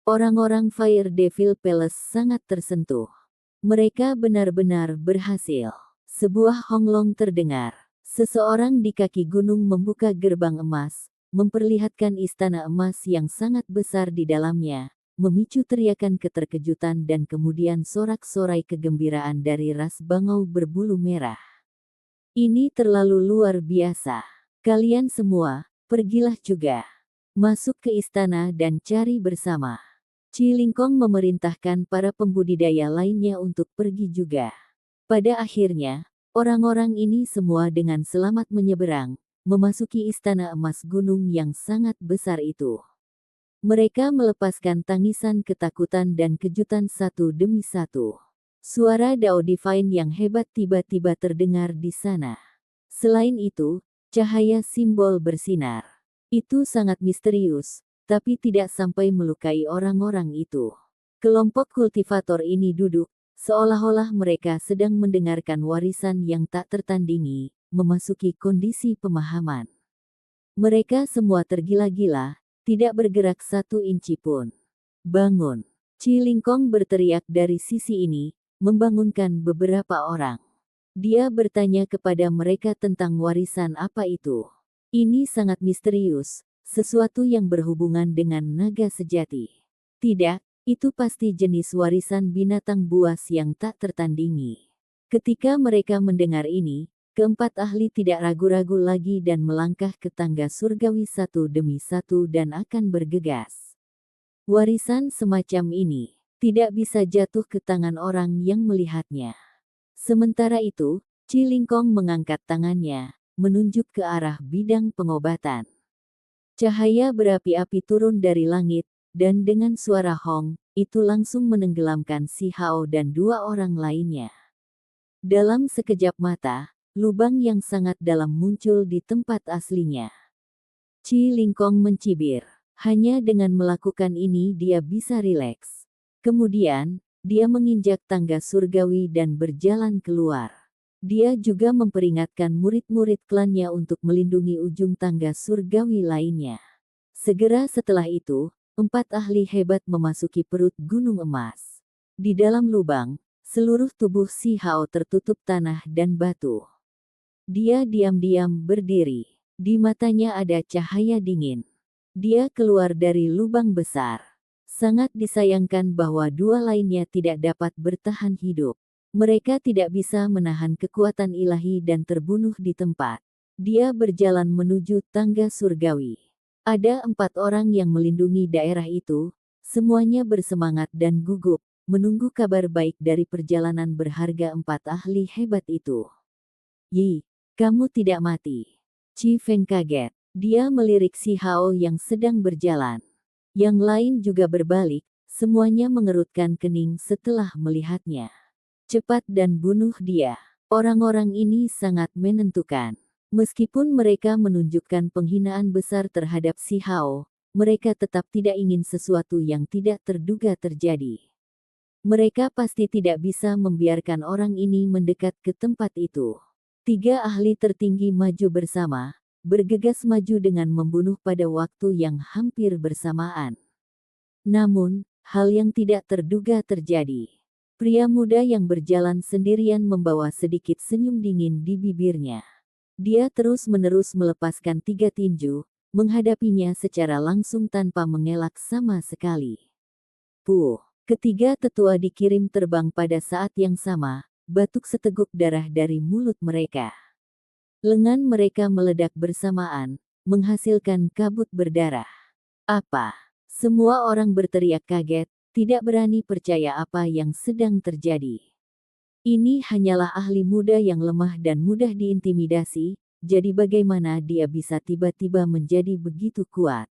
Orang-orang Fire Devil Palace sangat tersentuh. Mereka benar-benar berhasil. Sebuah honglong terdengar. Seseorang di kaki gunung membuka gerbang emas, memperlihatkan istana emas yang sangat besar di dalamnya, memicu teriakan keterkejutan dan kemudian sorak-sorai kegembiraan dari ras bangau berbulu merah. Ini terlalu luar biasa. Kalian semua, pergilah juga. Masuk ke istana dan cari bersama. Cilingkong memerintahkan para pembudidaya lainnya untuk pergi juga. Pada akhirnya, orang-orang ini semua dengan selamat menyeberang, memasuki istana emas gunung yang sangat besar itu. Mereka melepaskan tangisan ketakutan dan kejutan satu demi satu. Suara Dao Divine yang hebat tiba-tiba terdengar di sana. Selain itu, cahaya simbol bersinar. Itu sangat misterius, tapi tidak sampai melukai orang-orang itu. Kelompok kultivator ini duduk, seolah-olah mereka sedang mendengarkan warisan yang tak tertandingi, memasuki kondisi pemahaman. Mereka semua tergila-gila, tidak bergerak satu inci pun. Bangun! Cilingkong berteriak dari sisi ini, membangunkan beberapa orang. Dia bertanya kepada mereka tentang warisan apa itu. Ini sangat misterius, sesuatu yang berhubungan dengan naga sejati. Tidak, itu pasti jenis warisan binatang buas yang tak tertandingi. Ketika mereka mendengar ini, keempat ahli tidak ragu-ragu lagi dan melangkah ke tangga surgawi satu demi satu dan akan bergegas. Warisan semacam ini tidak bisa jatuh ke tangan orang yang melihatnya. Sementara itu, Cilingkong mengangkat tangannya, menunjuk ke arah bidang pengobatan. Cahaya berapi-api turun dari langit, dan dengan suara hong, itu langsung menenggelamkan Si Hao dan dua orang lainnya. Dalam sekejap mata, lubang yang sangat dalam muncul di tempat aslinya. Cilingkong mencibir. Hanya dengan melakukan ini dia bisa rileks. Kemudian, dia menginjak tangga surgawi dan berjalan keluar. Dia juga memperingatkan murid-murid klannya untuk melindungi ujung tangga surgawi lainnya. Segera setelah itu, 4 ahli hebat memasuki perut Gunung Emas. Di dalam lubang, seluruh tubuh Si Hao tertutup tanah dan batu. Dia diam-diam berdiri. Di matanya ada cahaya dingin. Dia keluar dari lubang besar. Sangat disayangkan bahwa dua lainnya tidak dapat bertahan hidup. Mereka tidak bisa menahan kekuatan ilahi dan terbunuh di tempat. Dia berjalan menuju tangga surgawi. Ada 4 orang yang melindungi daerah itu, semuanya bersemangat dan gugup, menunggu kabar baik dari perjalanan berharga 4 ahli hebat itu. Yi, kamu tidak mati. Qi Feng kaget. Dia melirik Si Hao yang sedang berjalan. Yang lain juga berbalik, semuanya mengerutkan kening setelah melihatnya. Cepat dan bunuh dia. Orang-orang ini sangat menentukan. Meskipun mereka menunjukkan penghinaan besar terhadap Si Hao, mereka tetap tidak ingin sesuatu yang tidak terduga terjadi. Mereka pasti tidak bisa membiarkan orang ini mendekat ke tempat itu. 3 ahli tertinggi maju bersama, bergegas maju dengan membunuh pada waktu yang hampir bersamaan. Namun, hal yang tidak terduga terjadi. Pria muda yang berjalan sendirian membawa sedikit senyum dingin di bibirnya. Dia terus-menerus melepaskan 3 tinju, menghadapinya secara langsung tanpa mengelak sama sekali. Ketiga tetua dikirim terbang pada saat yang sama, batuk seteguk darah dari mulut mereka. Lengan mereka meledak bersamaan, menghasilkan kabut berdarah. Apa? Semua orang berteriak kaget, tidak berani percaya apa yang sedang terjadi. Ini hanyalah ahli muda yang lemah dan mudah diintimidasi, jadi bagaimana dia bisa tiba-tiba menjadi begitu kuat?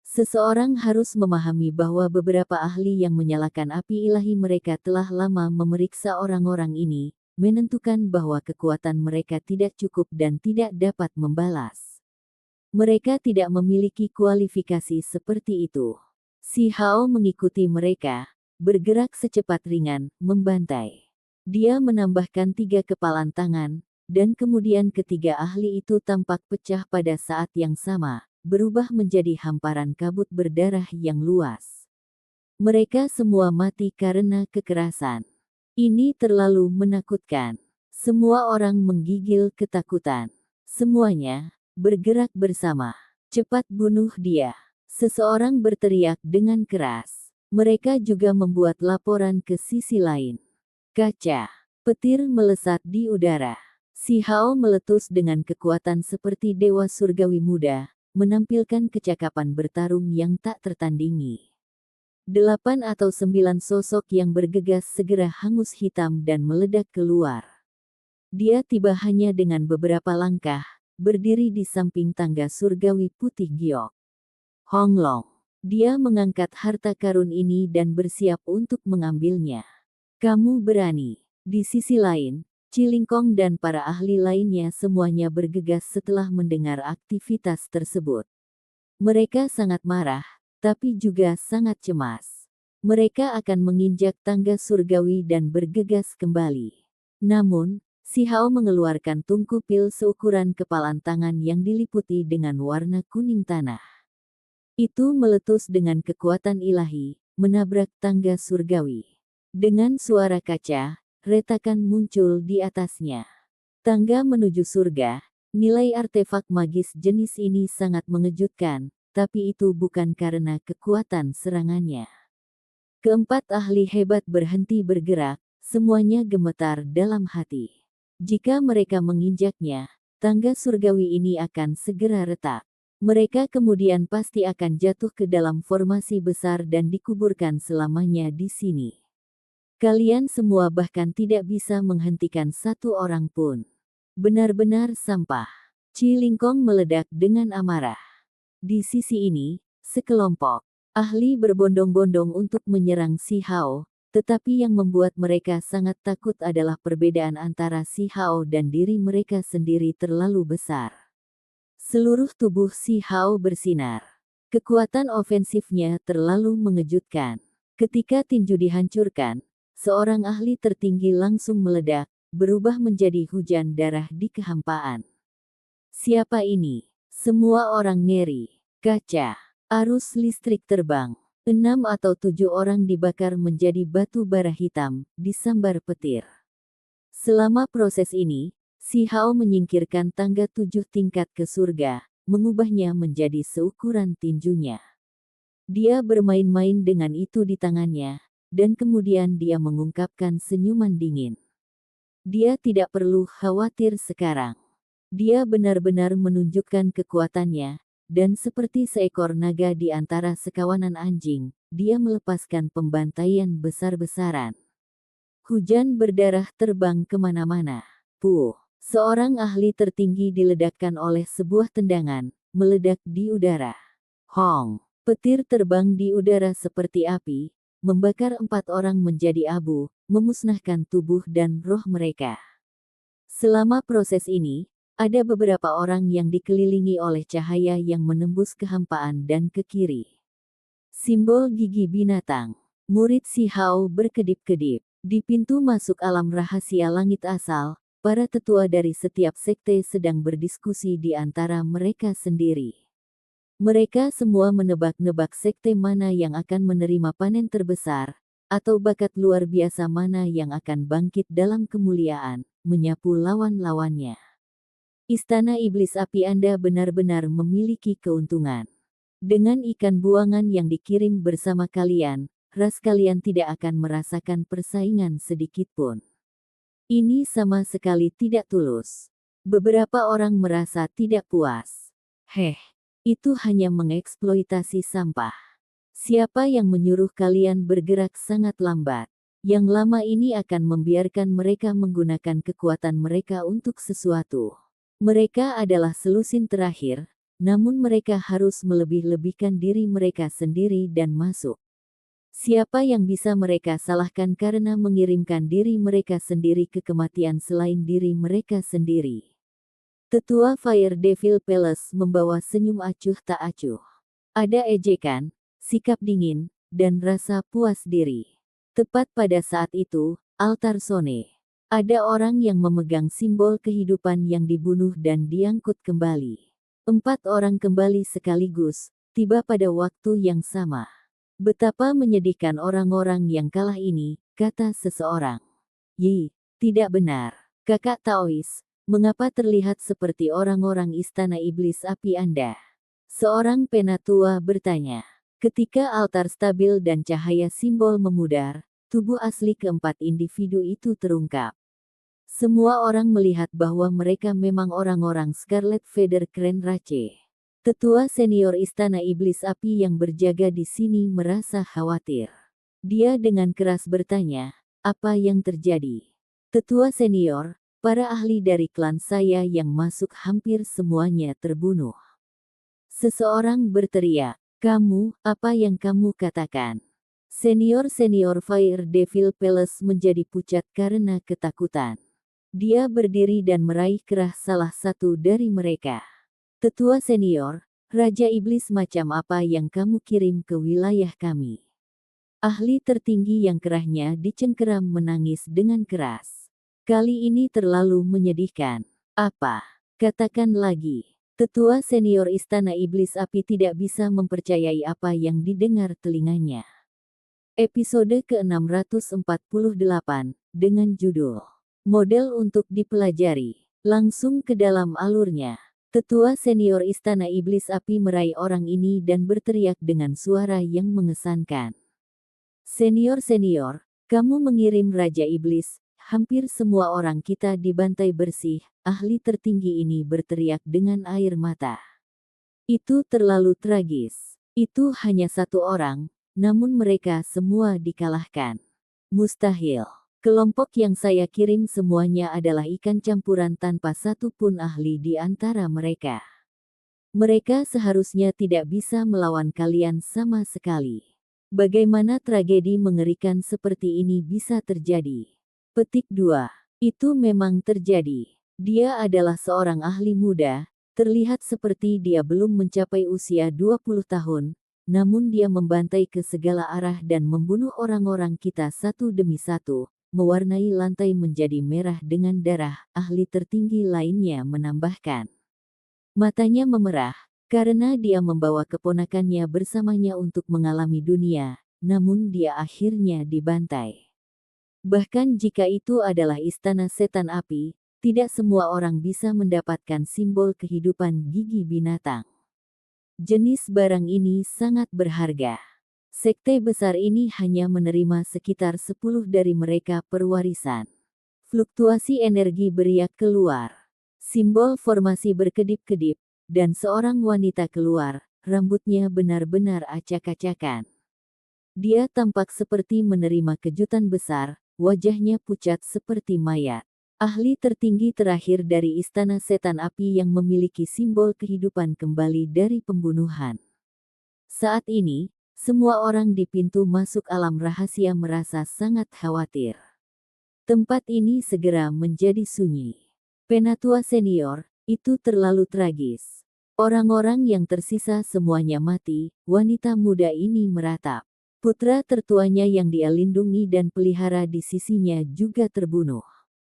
Seseorang harus memahami bahwa beberapa ahli yang menyalakan api ilahi mereka telah lama memeriksa orang-orang ini, menentukan bahwa kekuatan mereka tidak cukup dan tidak dapat membalas. Mereka tidak memiliki kualifikasi seperti itu. Si Hao mengikuti mereka, bergerak secepat ringan, membantai. Dia menambahkan 3 kepalan tangan, dan kemudian ketiga ahli itu tampak pecah pada saat yang sama, berubah menjadi hamparan kabut berdarah yang luas. Mereka semua mati karena kekerasan. Ini terlalu menakutkan. Semua orang menggigil ketakutan. Semuanya bergerak bersama. Cepat bunuh dia. Seseorang berteriak dengan keras. Mereka juga membuat laporan ke sisi lain. Kaca. Petir melesat di udara. Si Hao meletus dengan kekuatan seperti dewa surgawi muda, menampilkan kecakapan bertarung yang tak tertandingi. 8 atau 9 sosok yang bergegas segera hangus hitam dan meledak keluar. Dia tiba hanya dengan beberapa langkah, berdiri di samping tangga surgawi putih giok. Hong Long. Dia mengangkat harta karun ini dan bersiap untuk mengambilnya. Kamu berani. Di sisi lain, Cilingkong dan para ahli lainnya semuanya bergegas setelah mendengar aktivitas tersebut. Mereka sangat marah, tapi juga sangat cemas. Mereka akan menginjak tangga surgawi dan bergegas kembali. Namun, Si Hao mengeluarkan tungku pil seukuran kepalan tangan yang diliputi dengan warna kuning tanah. Itu meletus dengan kekuatan ilahi, menabrak tangga surgawi. Dengan suara kaca, retakan muncul di atasnya. Tangga menuju surga, nilai artefak magis jenis ini sangat mengejutkan, tapi itu bukan karena kekuatan serangannya. Keempat ahli hebat berhenti bergerak, semuanya gemetar dalam hati. Jika mereka menginjaknya, tangga surgawi ini akan segera retak. Mereka kemudian pasti akan jatuh ke dalam formasi besar dan dikuburkan selamanya di sini. Kalian semua bahkan tidak bisa menghentikan satu orang pun. Benar-benar sampah. Cilingkong meledak dengan amarah. Di sisi ini, sekelompok ahli berbondong-bondong untuk menyerang Si Hao, tetapi yang membuat mereka sangat takut adalah perbedaan antara Si Hao dan diri mereka sendiri terlalu besar. Seluruh tubuh Si Hao bersinar. Kekuatan ofensifnya terlalu mengejutkan. Ketika tinju dihancurkan, seorang ahli tertinggi langsung meledak, berubah menjadi hujan darah di kehampaan. Siapa ini? Semua orang ngeri. Kaca. Arus listrik terbang. 6 atau 7 orang dibakar menjadi batu bara hitam, disambar petir. Selama proses ini, Si Hao menyingkirkan tangga 7 tingkat ke surga, mengubahnya menjadi seukuran tinjunya. Dia bermain-main dengan itu di tangannya, dan kemudian dia mengungkapkan senyuman dingin. Dia tidak perlu khawatir sekarang. Dia benar-benar menunjukkan kekuatannya, dan seperti seekor naga di antara sekawanan anjing, dia melepaskan pembantaian besar-besaran. Hujan berdarah terbang kemana-mana. Puh! Seorang ahli tertinggi diledakkan oleh sebuah tendangan, meledak di udara. Hong! Petir terbang di udara seperti api, membakar 4 orang menjadi abu, memusnahkan tubuh dan roh mereka. Selama proses ini, ada beberapa orang yang dikelilingi oleh cahaya yang menembus kehampaan dan ke kiri. Simbol gigi binatang. Murid Si Hao berkedip-kedip. Di pintu masuk alam rahasia langit asal, para tetua dari setiap sekte sedang berdiskusi di antara mereka sendiri. Mereka semua menebak-nebak sekte mana yang akan menerima panen terbesar, atau bakat luar biasa mana yang akan bangkit dalam kemuliaan, menyapu lawan-lawannya. Istana Iblis Api Anda benar-benar memiliki keuntungan. Dengan ikan buangan yang dikirim bersama kalian, ras kalian tidak akan merasakan persaingan sedikitpun. Ini sama sekali tidak tulus. Beberapa orang merasa tidak puas. Itu hanya mengeksploitasi sampah. Siapa yang menyuruh kalian bergerak sangat lambat? Yang lama ini akan membiarkan mereka menggunakan kekuatan mereka untuk sesuatu. Mereka adalah selusin terakhir, namun mereka harus melebih-lebihkan diri mereka sendiri dan masuk. Siapa yang bisa mereka salahkan karena mengirimkan diri mereka sendiri ke kematian selain diri mereka sendiri? Tetua Fire Devil Palace membawa senyum acuh tak acuh. Ada ejekan, sikap dingin, dan rasa puas diri. Tepat pada saat itu, altar Sone. Ada orang yang memegang simbol kehidupan yang dibunuh dan diangkut kembali. 4 orang kembali sekaligus, tiba pada waktu yang sama. Betapa menyedihkan orang-orang yang kalah ini, kata seseorang. Yi, tidak benar. Kakak Taois, mengapa terlihat seperti orang-orang istana iblis api Anda? Seorang penatua bertanya. Ketika altar stabil dan cahaya simbol memudar, tubuh asli keempat individu itu terungkap. Semua orang melihat bahwa mereka memang orang-orang Scarlet Feather Crane Rache. Tetua senior Istana Iblis Api yang berjaga di sini merasa khawatir. Dia dengan keras bertanya, apa yang terjadi? Tetua senior, para ahli dari klan saya yang masuk hampir semuanya terbunuh. Seseorang berteriak, kamu, apa yang kamu katakan? Senior-senior Fire Devil Palace menjadi pucat karena ketakutan. Dia berdiri dan meraih kerah salah satu dari mereka. Tetua senior, Raja Iblis macam apa yang kamu kirim ke wilayah kami? Ahli tertinggi yang kerahnya dicengkeram menangis dengan keras. Kali ini terlalu menyedihkan. Apa? Katakan lagi. Tetua senior Istana Iblis Api tidak bisa mempercayai apa yang didengar telinganya. Episode ke-648, dengan judul Model untuk dipelajari. Langsung ke dalam alurnya. Tetua senior Istana Iblis Api meraih orang ini dan berteriak dengan suara yang mengesankan. Senior-senior, kamu mengirim Raja Iblis, hampir semua orang kita dibantai bersih, ahli tertinggi ini berteriak dengan air mata. Itu terlalu tragis. Itu hanya satu orang, namun mereka semua dikalahkan. Mustahil. Kelompok yang saya kirim semuanya adalah ikan campuran tanpa satu pun ahli di antara mereka. Mereka seharusnya tidak bisa melawan kalian sama sekali. Bagaimana tragedi mengerikan seperti ini bisa terjadi? Petik 2. Itu memang terjadi. Dia adalah seorang ahli muda, terlihat seperti dia belum mencapai usia 20 tahun, namun dia membantai ke segala arah dan membunuh orang-orang kita satu demi satu, mewarnai lantai menjadi merah dengan darah, ahli tertinggi lainnya menambahkan. Matanya memerah, karena dia membawa keponakannya bersamanya untuk mengalami dunia, namun dia akhirnya dibantai. Bahkan jika itu adalah istana setan api, tidak semua orang bisa mendapatkan simbol kehidupan gigi binatang. Jenis barang ini sangat berharga. Sekte besar ini hanya menerima sekitar 10 dari mereka per warisan. Fluktuasi energi beriak keluar. Simbol formasi berkedip-kedip, dan seorang wanita keluar, rambutnya benar-benar acak-acakan. Dia tampak seperti menerima kejutan besar, wajahnya pucat seperti mayat. Ahli tertinggi terakhir dari Istana Setan Api yang memiliki simbol kehidupan kembali dari pembunuhan. Saat ini, semua orang di pintu masuk alam rahasia merasa sangat khawatir. Tempat ini segera menjadi sunyi. Penatua senior, itu terlalu tragis. Orang-orang yang tersisa semuanya mati, wanita muda ini meratap. Putra tertuanya yang dia lindungi dan pelihara di sisinya juga terbunuh.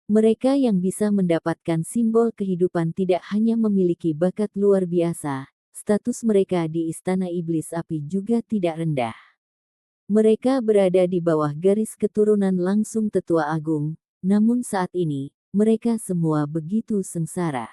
Mereka yang bisa mendapatkan simbol kehidupan tidak hanya memiliki bakat luar biasa, status mereka di Istana Iblis Api juga tidak rendah. Mereka berada di bawah garis keturunan langsung Tetua Agung, namun saat ini, mereka semua begitu sengsara.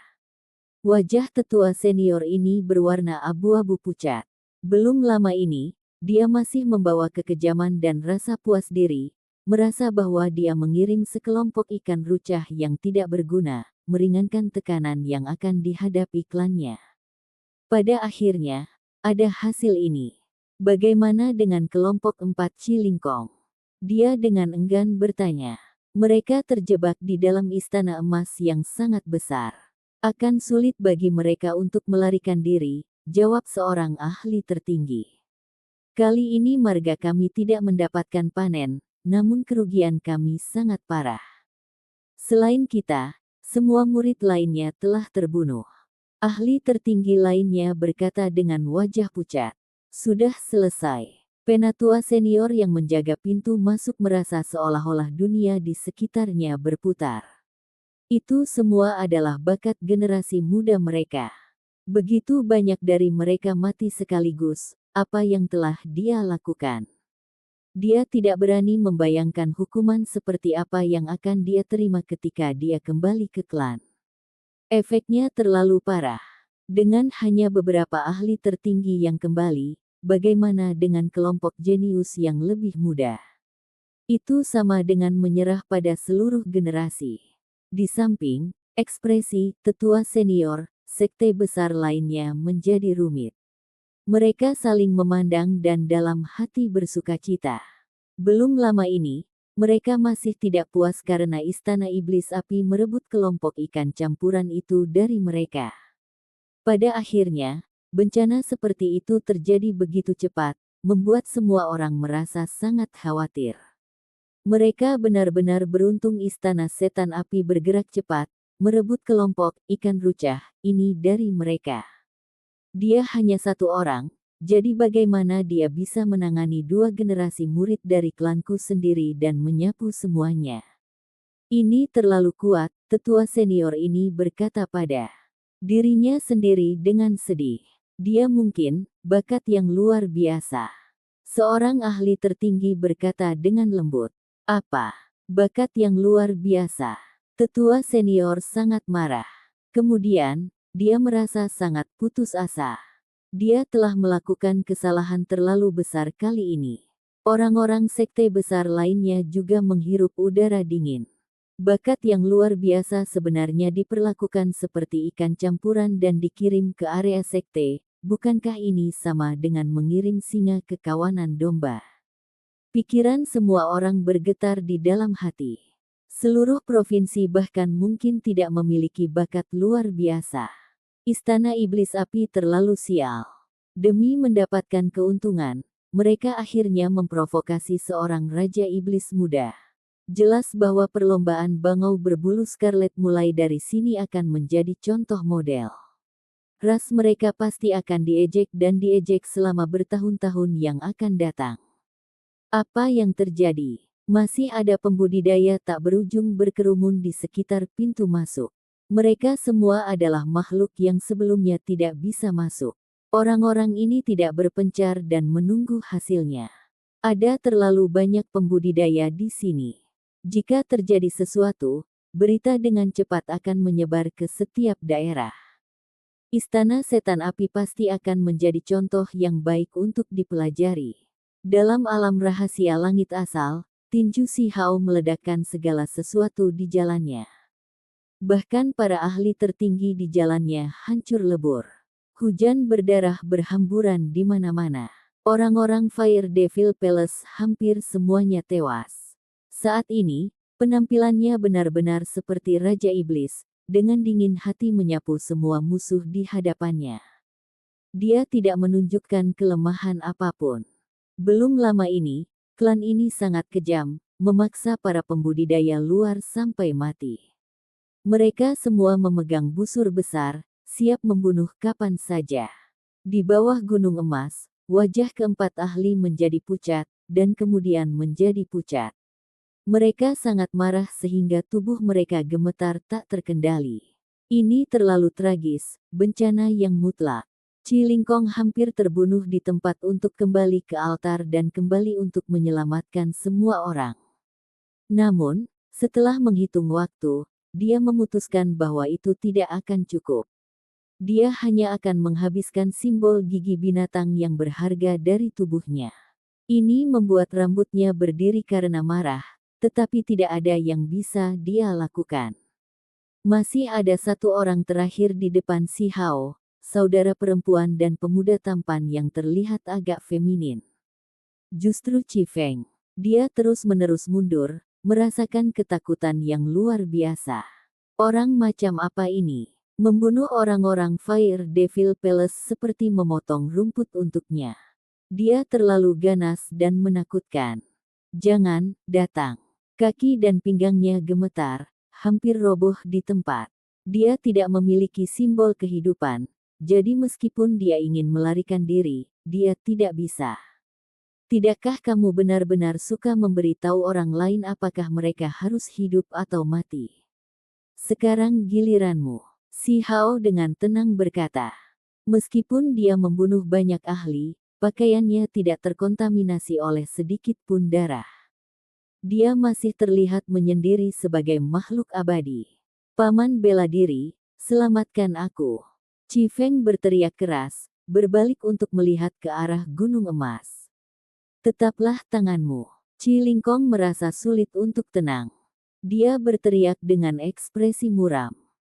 Wajah tetua senior ini berwarna abu-abu pucat. Belum lama ini, dia masih membawa kekejaman dan rasa puas diri, merasa bahwa dia mengirim sekelompok ikan rucah yang tidak berguna, meringankan tekanan yang akan dihadapi klannya. Pada akhirnya, ada hasil ini. Bagaimana dengan kelompok 4 Cilingkong? Dia dengan enggan bertanya. Mereka terjebak di dalam istana emas yang sangat besar. Akan sulit bagi mereka untuk melarikan diri, jawab seorang ahli tertinggi. Kali ini marga kami tidak mendapatkan panen, namun kerugian kami sangat parah. Selain kita, semua murid lainnya telah terbunuh. Ahli tertinggi lainnya berkata dengan wajah pucat. Sudah selesai. Penatua senior yang menjaga pintu masuk merasa seolah-olah dunia di sekitarnya berputar. Itu semua adalah bakat generasi muda mereka. Begitu banyak dari mereka mati sekaligus, apa yang telah dia lakukan. Dia tidak berani membayangkan hukuman seperti apa yang akan dia terima ketika dia kembali ke klan. Efeknya terlalu parah. Dengan hanya beberapa ahli tertinggi yang kembali, bagaimana dengan kelompok jenius yang lebih muda? Itu sama dengan menyerah pada seluruh generasi. Di samping, ekspresi tetua senior, sekte besar lainnya menjadi rumit. Mereka saling memandang dan dalam hati bersukacita. Belum lama ini, mereka masih tidak puas karena Istana Iblis Api merebut kelompok ikan campuran itu dari mereka. Pada akhirnya, bencana seperti itu terjadi begitu cepat, membuat semua orang merasa sangat khawatir. Mereka benar-benar beruntung Istana Setan Api bergerak cepat, merebut kelompok ikan rucah ini dari mereka. Dia hanya satu orang, jadi bagaimana dia bisa menangani 2 generasi murid dari klanku sendiri dan menyapu semuanya? Ini terlalu kuat, tetua senior ini berkata pada dirinya sendiri dengan sedih. Dia mungkin bakat yang luar biasa. Seorang ahli tertinggi berkata dengan lembut. Apa? Bakat yang luar biasa. Tetua senior sangat marah. Kemudian, dia merasa sangat putus asa. Dia telah melakukan kesalahan terlalu besar kali ini. Orang-orang sekte besar lainnya juga menghirup udara dingin. Bakat yang luar biasa sebenarnya diperlakukan seperti ikan campuran dan dikirim ke area sekte, bukankah ini sama dengan mengirim singa ke kawanan domba? Pikiran semua orang bergetar di dalam hati. Seluruh provinsi bahkan mungkin tidak memiliki bakat luar biasa. Istana Iblis Api terlalu sial. Demi mendapatkan keuntungan, mereka akhirnya memprovokasi seorang Raja Iblis muda. Jelas bahwa perlombaan bangau berbulu scarlet mulai dari sini akan menjadi contoh model. Ras mereka pasti akan diejek dan diejek selama bertahun-tahun yang akan datang. Apa yang terjadi? Masih ada pembudidaya tak berujung berkerumun di sekitar pintu masuk. Mereka semua adalah makhluk yang sebelumnya tidak bisa masuk. Orang-orang ini tidak berpencar dan menunggu hasilnya. Ada terlalu banyak pembudidaya di sini. Jika terjadi sesuatu, berita dengan cepat akan menyebar ke setiap daerah. Istana Setan Api pasti akan menjadi contoh yang baik untuk dipelajari. Dalam alam rahasia langit asal, tinju Si Hao meledakkan segala sesuatu di jalannya. Bahkan para ahli tertinggi di jalannya hancur lebur. Hujan berdarah berhamburan di mana-mana. Orang-orang Fire Devil Palace hampir semuanya tewas. Saat ini, penampilannya benar-benar seperti Raja Iblis, dengan dingin hati menyapu semua musuh di hadapannya. Dia tidak menunjukkan kelemahan apapun. Belum lama ini, klan ini sangat kejam, memaksa para pembudidaya luar sampai mati. Mereka semua memegang busur besar, siap membunuh kapan saja. Di bawah gunung emas, wajah keempat ahli menjadi pucat, dan kemudian menjadi pucat. Mereka sangat marah sehingga tubuh mereka gemetar tak terkendali. Ini terlalu tragis, bencana yang mutlak. Chi Lingkong hampir terbunuh di tempat untuk kembali ke altar dan kembali untuk menyelamatkan semua orang. Namun, setelah menghitung waktu, dia memutuskan bahwa itu tidak akan cukup. Dia hanya akan menghabiskan simbol gigi binatang yang berharga dari tubuhnya. Ini membuat rambutnya berdiri karena marah, tetapi tidak ada yang bisa dia lakukan. Masih ada satu orang terakhir di depan Si Hao, saudara perempuan dan pemuda tampan yang terlihat agak feminin. Justru Chi Feng. Dia terus-menerus mundur, merasakan ketakutan yang luar biasa. Orang macam apa ini? Membunuh orang-orang Fire Devil Palace seperti memotong rumput untuknya. Dia terlalu ganas dan menakutkan. Jangan datang. Kaki dan pinggangnya gemetar, hampir roboh di tempat. Dia tidak memiliki simbol kehidupan, jadi meskipun dia ingin melarikan diri, dia tidak bisa. Tidakkah kamu benar-benar suka memberitahu orang lain apakah mereka harus hidup atau mati? Sekarang giliranmu. Si Hao dengan tenang berkata. Meskipun dia membunuh banyak ahli, pakaiannya tidak terkontaminasi oleh sedikit pun darah. Dia masih terlihat menyendiri sebagai makhluk abadi. Paman bela diri, selamatkan aku. Chi Feng berteriak keras, berbalik untuk melihat ke arah gunung emas. Tetaplah tanganmu. Chi Lingkong merasa sulit untuk tenang. Dia berteriak dengan ekspresi muram.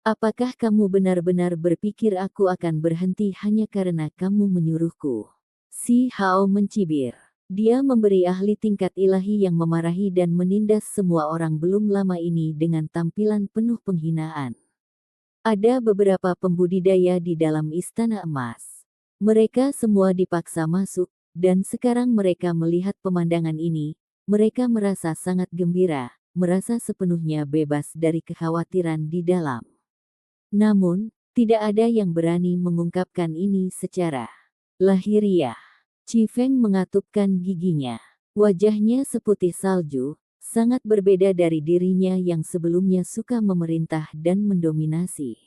Apakah kamu benar-benar berpikir aku akan berhenti hanya karena kamu menyuruhku? Si Hao mencibir. Dia memberi ahli tingkat ilahi yang memarahi dan menindas semua orang belum lama ini dengan tampilan penuh penghinaan. Ada beberapa pembudidaya di dalam istana emas. Mereka semua dipaksa masuk, dan sekarang mereka melihat pemandangan ini, mereka merasa sangat gembira, merasa sepenuhnya bebas dari kekhawatiran di dalam. Namun, tidak ada yang berani mengungkapkan ini secara lahiriah. Chi Feng mengatupkan giginya. Wajahnya seputih salju, sangat berbeda dari dirinya yang sebelumnya suka memerintah dan mendominasi.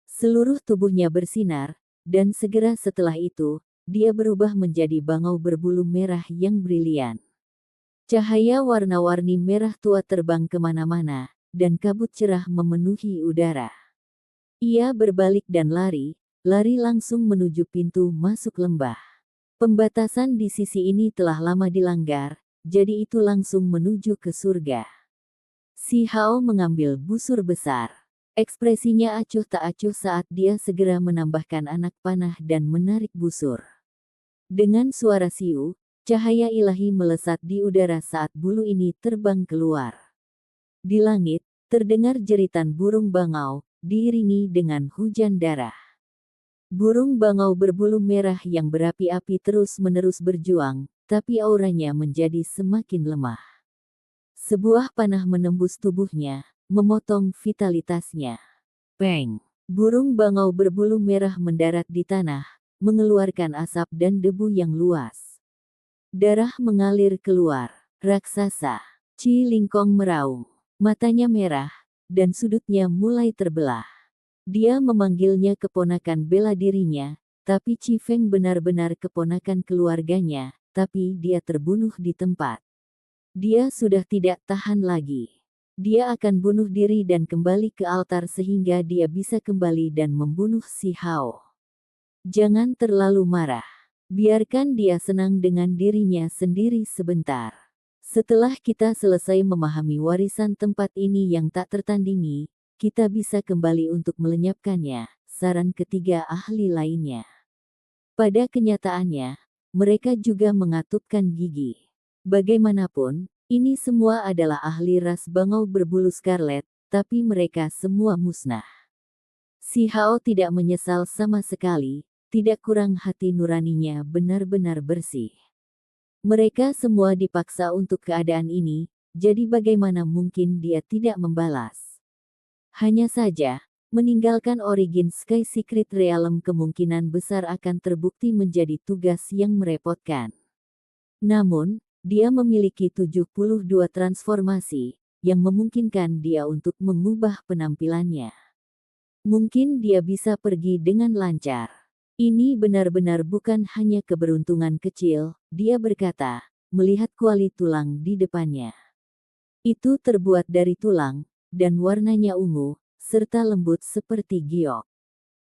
Seluruh tubuhnya bersinar, dan segera setelah itu, dia berubah menjadi bangau berbulu merah yang brilian. Cahaya warna-warni merah tua terbang kemana-mana, dan kabut cerah memenuhi udara. Ia berbalik dan lari langsung menuju pintu masuk lembah. Pembatasan di sisi ini telah lama dilanggar, jadi itu langsung menuju ke surga. Si Hao mengambil busur besar. Ekspresinya acuh tak acuh saat dia segera menambahkan anak panah dan menarik busur. Dengan suara siu, cahaya ilahi melesat di udara saat bulu ini terbang keluar. Di langit, terdengar jeritan burung bangau, diiringi dengan hujan darah. Burung bangau berbulu merah yang berapi-api terus-menerus berjuang, tapi auranya menjadi semakin lemah. Sebuah panah menembus tubuhnya, memotong vitalitasnya. Peng! Burung bangau berbulu merah mendarat di tanah, mengeluarkan asap dan debu yang luas. Darah mengalir keluar. Raksasa. Chi Lingkong meraung. Matanya merah, dan sudutnya mulai terbelah. Dia memanggilnya keponakan bela dirinya, tapi Chi Feng benar-benar keponakan keluarganya, tapi dia terbunuh di tempat. Dia sudah tidak tahan lagi. Dia akan bunuh diri dan kembali ke altar sehingga dia bisa kembali dan membunuh si Hao. Jangan terlalu marah. Biarkan dia senang dengan dirinya sendiri sebentar. Setelah kita selesai memahami warisan tempat ini yang tak tertandingi, kita bisa kembali untuk melenyapkannya, saran ketiga ahli lainnya. Pada kenyataannya, mereka juga mengatupkan gigi. Bagaimanapun, ini semua adalah ahli ras bangau berbulu scarlet, tapi mereka semua musnah. Si Hao tidak menyesal sama sekali, tidak kurang hati nuraninya benar-benar bersih. Mereka semua dipaksa untuk keadaan ini, jadi bagaimana mungkin dia tidak membalas? Hanya saja, meninggalkan Origin Sky Secret Realm kemungkinan besar akan terbukti menjadi tugas yang merepotkan. Namun, dia memiliki 72 transformasi, yang memungkinkan dia untuk mengubah penampilannya. Mungkin dia bisa pergi dengan lancar. Ini benar-benar bukan hanya keberuntungan kecil, dia berkata, melihat kuali tulang di depannya. Itu terbuat dari tulang, dan warnanya ungu, serta lembut seperti giok.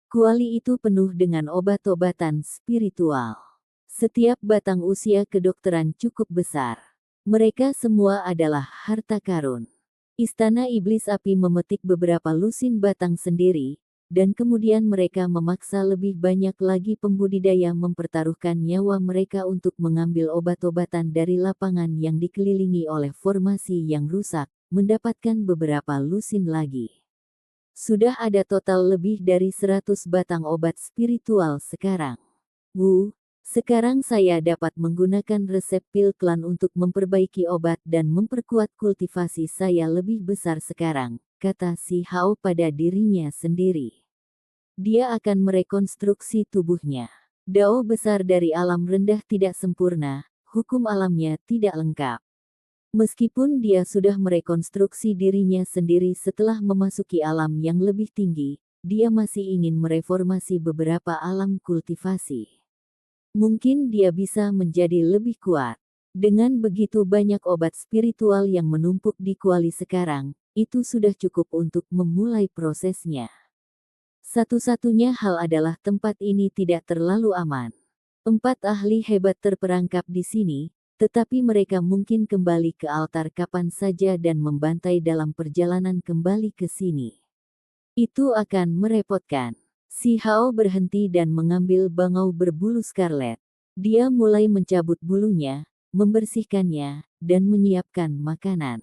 Kuali itu penuh dengan obat-obatan spiritual. Setiap batang usia kedokteran cukup besar. Mereka semua adalah harta karun. Istana Iblis Api memetik beberapa lusin batang sendiri, dan kemudian mereka memaksa lebih banyak lagi pembudidaya mempertaruhkan nyawa mereka untuk mengambil obat-obatan dari lapangan yang dikelilingi oleh formasi yang rusak, mendapatkan beberapa lusin lagi. Sudah ada total lebih dari 100 batang obat spiritual sekarang. Sekarang saya dapat menggunakan resep pil klan untuk memperbaiki obat dan memperkuat kultivasi saya lebih besar sekarang, kata si Hao pada dirinya sendiri. Dia akan merekonstruksi tubuhnya. Dao besar dari alam rendah tidak sempurna, hukum alamnya tidak lengkap. Meskipun dia sudah merekonstruksi dirinya sendiri setelah memasuki alam yang lebih tinggi, dia masih ingin mereformasi beberapa alam kultivasi. Mungkin dia bisa menjadi lebih kuat. Dengan begitu banyak obat spiritual yang menumpuk di kuali sekarang, itu sudah cukup untuk memulai prosesnya. Satu-satunya hal adalah tempat ini tidak terlalu aman. 4 ahli hebat terperangkap di sini, tetapi mereka mungkin kembali ke altar kapan saja dan membantai dalam perjalanan kembali ke sini. Itu akan merepotkan. Si Hao berhenti dan mengambil bangau berbulu scarlet. Dia mulai mencabut bulunya, membersihkannya, dan menyiapkan makanan.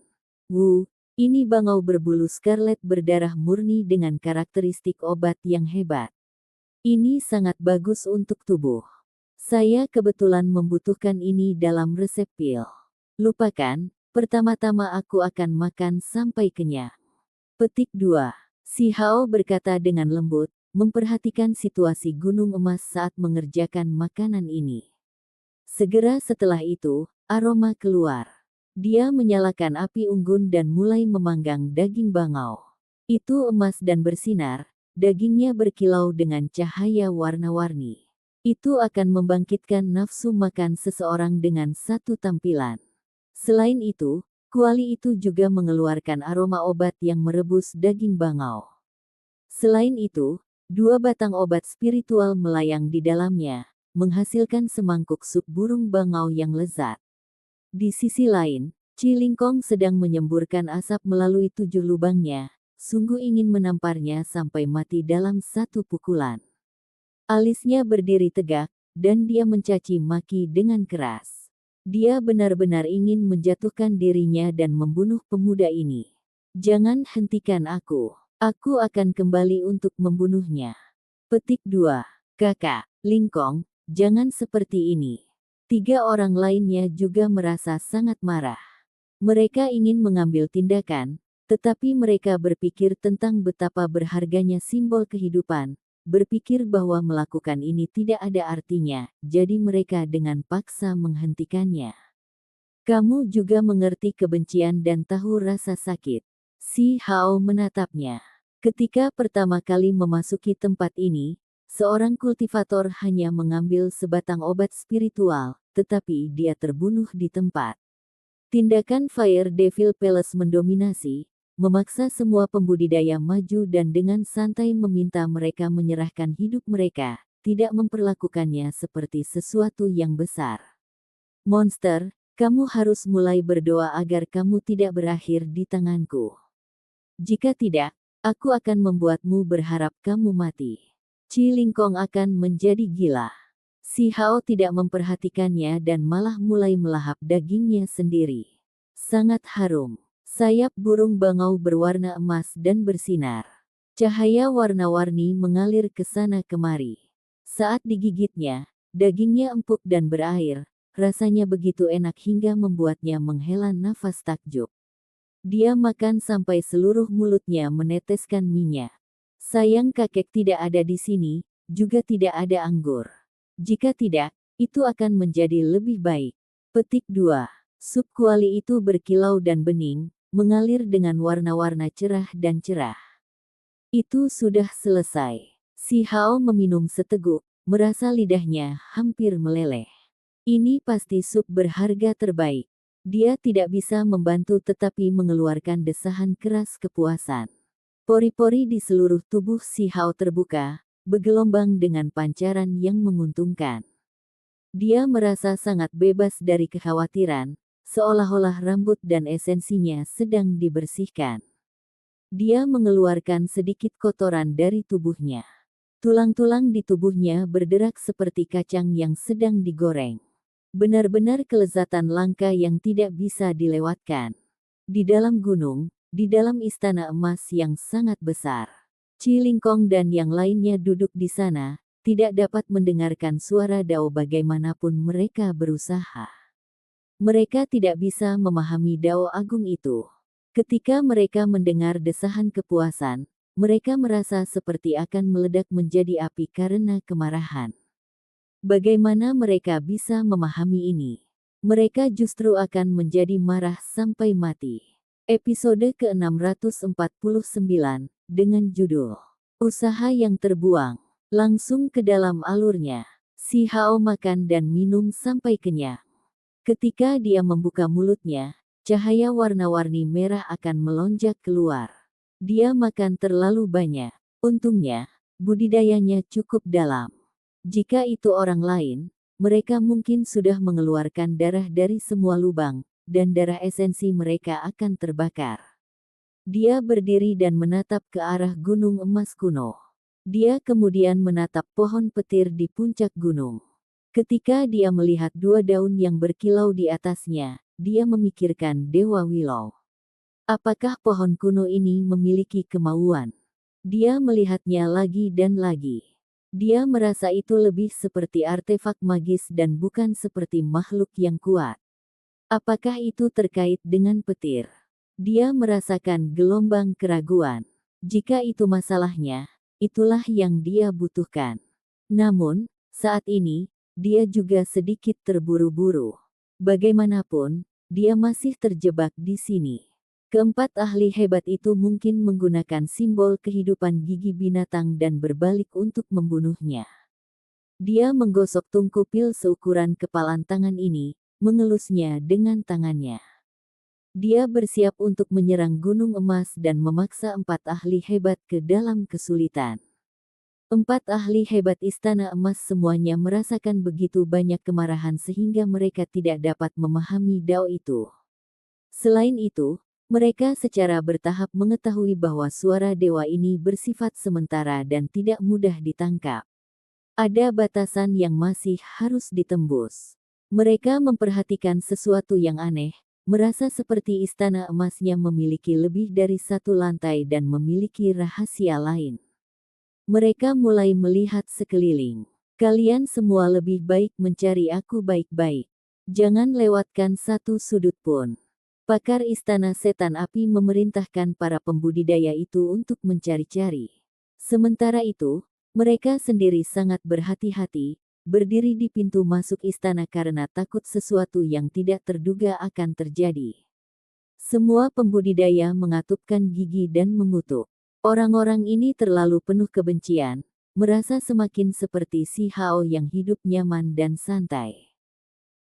Ini bangau berbulu scarlet berdarah murni dengan karakteristik obat yang hebat. Ini sangat bagus untuk tubuh. Saya kebetulan membutuhkan ini dalam resep pil. Lupakan, pertama-tama aku akan makan sampai kenyang. Petik 2. Si Hao berkata dengan lembut, memperhatikan situasi gunung emas saat mengerjakan makanan ini. Segera setelah itu, aroma keluar. Dia menyalakan api unggun dan mulai memanggang daging bangau. Itu emas dan bersinar, dagingnya berkilau dengan cahaya warna-warni. Itu akan membangkitkan nafsu makan seseorang dengan satu tampilan. Selain itu, kuali itu juga mengeluarkan aroma obat yang merebus daging bangau. Selain itu, 2 batang obat spiritual melayang di dalamnya, menghasilkan semangkuk sup burung bangau yang lezat. Di sisi lain, Cilingkong sedang menyemburkan asap melalui 7 lubangnya, sungguh ingin menamparnya sampai mati dalam satu pukulan. Alisnya berdiri tegak, dan dia mencaci maki dengan keras. Dia benar-benar ingin menjatuhkan dirinya dan membunuh pemuda ini. Jangan hentikan aku. Aku akan kembali untuk membunuhnya. Petik 2. Kakak, Lingkong, jangan seperti ini. 3 orang lainnya juga merasa sangat marah. Mereka ingin mengambil tindakan, tetapi mereka berpikir tentang betapa berharganya simbol kehidupan, berpikir bahwa melakukan ini tidak ada artinya, jadi mereka dengan paksa menghentikannya. Kamu juga mengerti kebencian dan tahu rasa sakit. Si Hao menatapnya. Ketika pertama kali memasuki tempat ini, seorang kultivator hanya mengambil sebatang obat spiritual, tetapi dia terbunuh di tempat. Tindakan Fire Devil Palace mendominasi, memaksa semua pembudidaya maju dan dengan santai meminta mereka menyerahkan hidup mereka, tidak memperlakukannya seperti sesuatu yang besar. Monster, kamu harus mulai berdoa agar kamu tidak berakhir di tanganku. Jika tidak, aku akan membuatmu berharap kamu mati. Chi Lingkong akan menjadi gila. Si Hao tidak memperhatikannya dan malah mulai melahap dagingnya sendiri. Sangat harum. Sayap burung bangau berwarna emas dan bersinar. Cahaya warna-warni mengalir ke sana kemari. Saat digigitnya, dagingnya empuk dan berair. Rasanya begitu enak hingga membuatnya menghela nafas takjub. Dia makan sampai seluruh mulutnya meneteskan minyak. Sayang kakek tidak ada di sini, juga tidak ada anggur. Jika tidak, itu akan menjadi lebih baik. Petik 2. Sup kuali itu berkilau dan bening, mengalir dengan warna-warna cerah dan cerah. Itu sudah selesai. Si Hao meminum seteguk, merasa lidahnya hampir meleleh. Ini pasti sup berharga terbaik. Dia tidak bisa membantu tetapi mengeluarkan desahan keras kepuasan. Pori-pori di seluruh tubuh si Hao terbuka, bergelombang dengan pancaran yang menguntungkan. Dia merasa sangat bebas dari kekhawatiran, seolah-olah rambut dan esensinya sedang dibersihkan. Dia mengeluarkan sedikit kotoran dari tubuhnya. Tulang-tulang di tubuhnya berderak seperti kacang yang sedang digoreng. Benar-benar kelezatan langka yang tidak bisa dilewatkan. Di dalam gunung, di dalam istana emas yang sangat besar. Chi Lingkong dan yang lainnya duduk di sana, tidak dapat mendengarkan suara Dao bagaimanapun mereka berusaha. Mereka tidak bisa memahami Dao agung itu. Ketika mereka mendengar desahan kepuasan, mereka merasa seperti akan meledak menjadi api karena kemarahan. Bagaimana mereka bisa memahami ini? Mereka justru akan menjadi marah sampai mati. Episode ke-649, dengan judul Usaha yang Terbuang. Langsung ke dalam alurnya, si Hao makan dan minum sampai kenyang. Ketika dia membuka mulutnya, cahaya warna-warni merah akan melonjak keluar. Dia makan terlalu banyak. Untungnya, budidayanya cukup dalam. Jika itu orang lain, mereka mungkin sudah mengeluarkan darah dari semua lubang, dan darah esensi mereka akan terbakar. Dia berdiri dan menatap ke arah gunung emas kuno. Dia kemudian menatap pohon petir di puncak gunung. Ketika dia melihat dua daun yang berkilau di atasnya, dia memikirkan Dewa Willow. Apakah pohon kuno ini memiliki kemauan? Dia melihatnya lagi dan lagi. Dia merasa itu lebih seperti artefak magis dan bukan seperti makhluk yang kuat. Apakah itu terkait dengan petir? Dia merasakan gelombang keraguan. Jika itu masalahnya, itulah yang dia butuhkan. Namun, saat ini, dia juga sedikit terburu-buru. Bagaimanapun, dia masih terjebak di sini. Keempat ahli hebat itu mungkin menggunakan simbol kehidupan gigi binatang dan berbalik untuk membunuhnya. Dia menggosok tungku pil seukuran kepalan tangan ini, mengelusnya dengan tangannya. Dia bersiap untuk menyerang gunung emas dan memaksa empat ahli hebat ke dalam kesulitan. Empat ahli hebat istana emas semuanya merasakan begitu banyak kemarahan sehingga mereka tidak dapat memahami Dao itu. Selain itu, mereka secara bertahap mengetahui bahwa suara dewa ini bersifat sementara dan tidak mudah ditangkap. Ada batasan yang masih harus ditembus. Mereka memperhatikan sesuatu yang aneh, merasa seperti istana emasnya memiliki lebih dari satu lantai dan memiliki rahasia lain. Mereka mulai melihat sekeliling. Kalian semua lebih baik mencari aku baik-baik. Jangan lewatkan satu sudut pun. Pakar Istana Setan Api memerintahkan para pembudidaya itu untuk mencari-cari. Sementara itu, mereka sendiri sangat berhati-hati, berdiri di pintu masuk istana karena takut sesuatu yang tidak terduga akan terjadi. Semua pembudidaya mengatupkan gigi dan mengutuk. Orang-orang ini terlalu penuh kebencian, merasa semakin seperti si Hao yang hidup nyaman dan santai.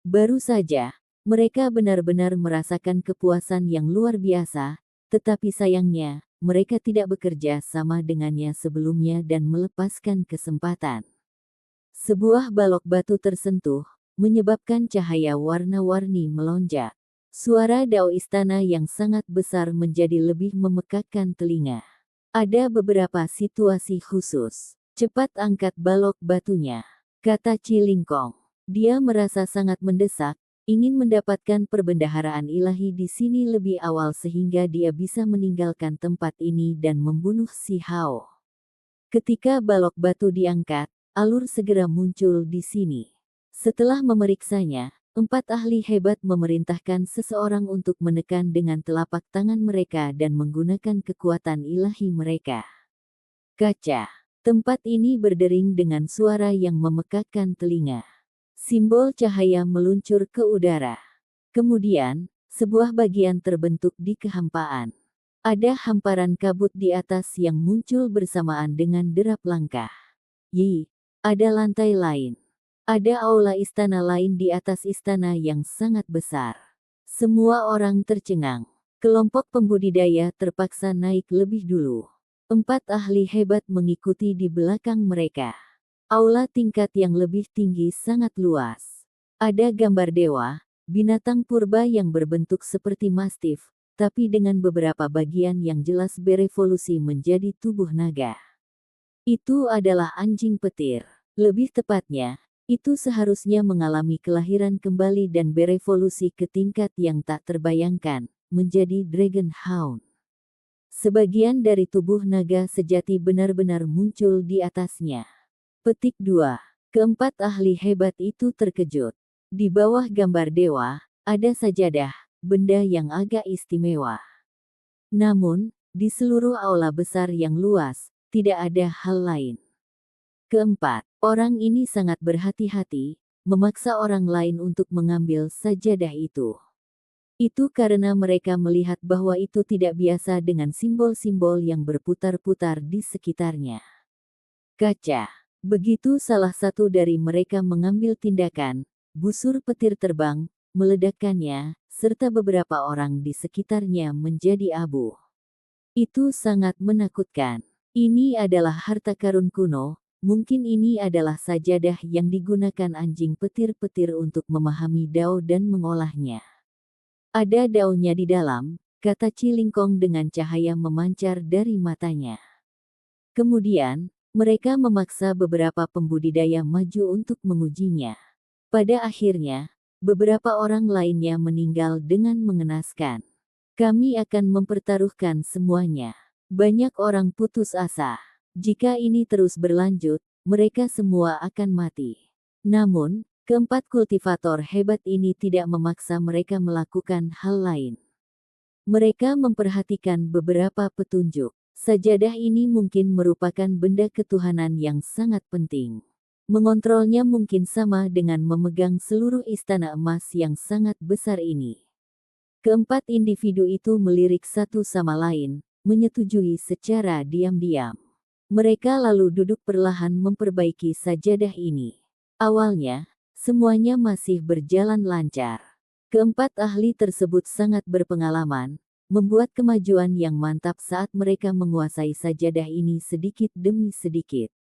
Baru saja, mereka benar-benar merasakan kepuasan yang luar biasa, tetapi sayangnya, mereka tidak bekerja sama dengannya sebelumnya dan melepaskan kesempatan. Sebuah balok batu tersentuh, menyebabkan cahaya warna-warni melonjak. Suara dao istana yang sangat besar menjadi lebih memekakkan telinga. Ada beberapa situasi khusus. Cepat angkat balok batunya, kata Cilingkong. Dia merasa sangat mendesak, ingin mendapatkan perbendaharaan ilahi di sini lebih awal sehingga dia bisa meninggalkan tempat ini dan membunuh si Hao. Ketika balok batu diangkat, alur segera muncul di sini. Setelah memeriksanya, 4 ahli hebat memerintahkan seseorang untuk menekan dengan telapak tangan mereka dan menggunakan kekuatan ilahi mereka. Kaca. Tempat ini berdering dengan suara yang memekakkan telinga. Simbol cahaya meluncur ke udara. Kemudian, sebuah bagian terbentuk di kehampaan. Ada hamparan kabut di atas yang muncul bersamaan dengan derap langkah. Ada lantai lain. Ada aula istana lain di atas istana yang sangat besar. Semua orang tercengang. Kelompok pembudidaya terpaksa naik lebih dulu. 4 ahli hebat mengikuti di belakang mereka. Aula tingkat yang lebih tinggi sangat luas. Ada gambar dewa, binatang purba yang berbentuk seperti mastif, tapi dengan beberapa bagian yang jelas berevolusi menjadi tubuh naga. Itu adalah anjing petir. Lebih tepatnya, itu seharusnya mengalami kelahiran kembali dan berevolusi ke tingkat yang tak terbayangkan, menjadi Dragon Hound. Sebagian dari tubuh naga sejati benar-benar muncul di atasnya. Petik 2. Keempat ahli hebat itu terkejut. Di bawah gambar dewa, ada sajadah, benda yang agak istimewa. Namun, di seluruh aula besar yang luas, tidak ada hal lain. Keempat, orang ini sangat berhati-hati, memaksa orang lain untuk mengambil sajadah itu. Itu karena mereka melihat bahwa itu tidak biasa dengan simbol-simbol yang berputar-putar di sekitarnya. Kaca. Begitu salah satu dari mereka mengambil tindakan, busur petir terbang, meledakkannya, serta beberapa orang di sekitarnya menjadi abu. Itu sangat menakutkan. Ini adalah harta karun kuno, mungkin ini adalah sajadah yang digunakan anjing petir-petir untuk memahami dao dan mengolahnya. Ada daunnya di dalam, kata Cilingkong dengan cahaya memancar dari matanya. Kemudian, mereka memaksa beberapa pembudidaya maju untuk mengujinya. Pada akhirnya, beberapa orang lainnya meninggal dengan mengenaskan. Kami akan mempertaruhkan semuanya. Banyak orang putus asa. Jika ini terus berlanjut, mereka semua akan mati. Namun, keempat kultivator hebat ini tidak memaksa mereka melakukan hal lain. Mereka memperhatikan beberapa petunjuk. Sajadah ini mungkin merupakan benda ketuhanan yang sangat penting. Mengontrolnya mungkin sama dengan memegang seluruh istana emas yang sangat besar ini. Keempat individu itu melirik satu sama lain, menyetujui secara diam-diam. Mereka lalu duduk perlahan memperbaiki sajadah ini. Awalnya, semuanya masih berjalan lancar. Keempat ahli tersebut sangat berpengalaman, membuat kemajuan yang mantap saat mereka menguasai sajadah ini sedikit demi sedikit.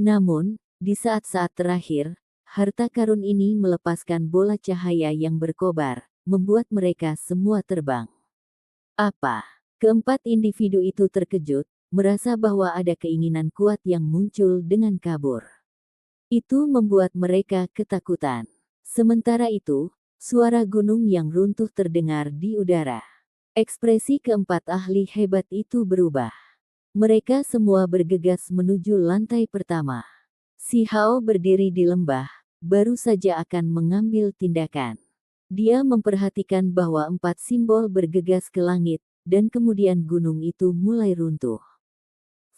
Namun, di saat-saat terakhir, harta karun ini melepaskan bola cahaya yang berkobar, membuat mereka semua terbang. Apa? Keempat individu itu terkejut, merasa bahwa ada keinginan kuat yang muncul dengan kabur. Itu membuat mereka ketakutan. Sementara itu, suara gunung yang runtuh terdengar di udara. Ekspresi keempat ahli hebat itu berubah. Mereka semua bergegas menuju lantai pertama. Si Hao berdiri di lembah, baru saja akan mengambil tindakan. Dia memperhatikan bahwa 4 simbol bergegas ke langit, dan kemudian gunung itu mulai runtuh.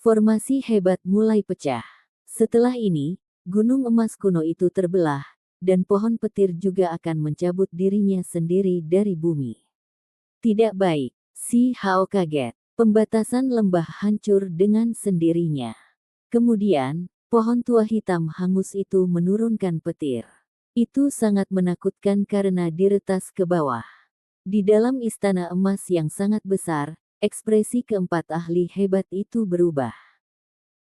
Formasi hebat mulai pecah. Setelah ini, gunung emas kuno itu terbelah, dan pohon petir juga akan mencabut dirinya sendiri dari bumi. Tidak baik, si Hao kaget. Pembatasan lembah hancur dengan sendirinya. Kemudian, pohon tua hitam hangus itu menurunkan petir. Itu sangat menakutkan karena diretas ke bawah. Di dalam istana emas yang sangat besar, ekspresi keempat ahli hebat itu berubah.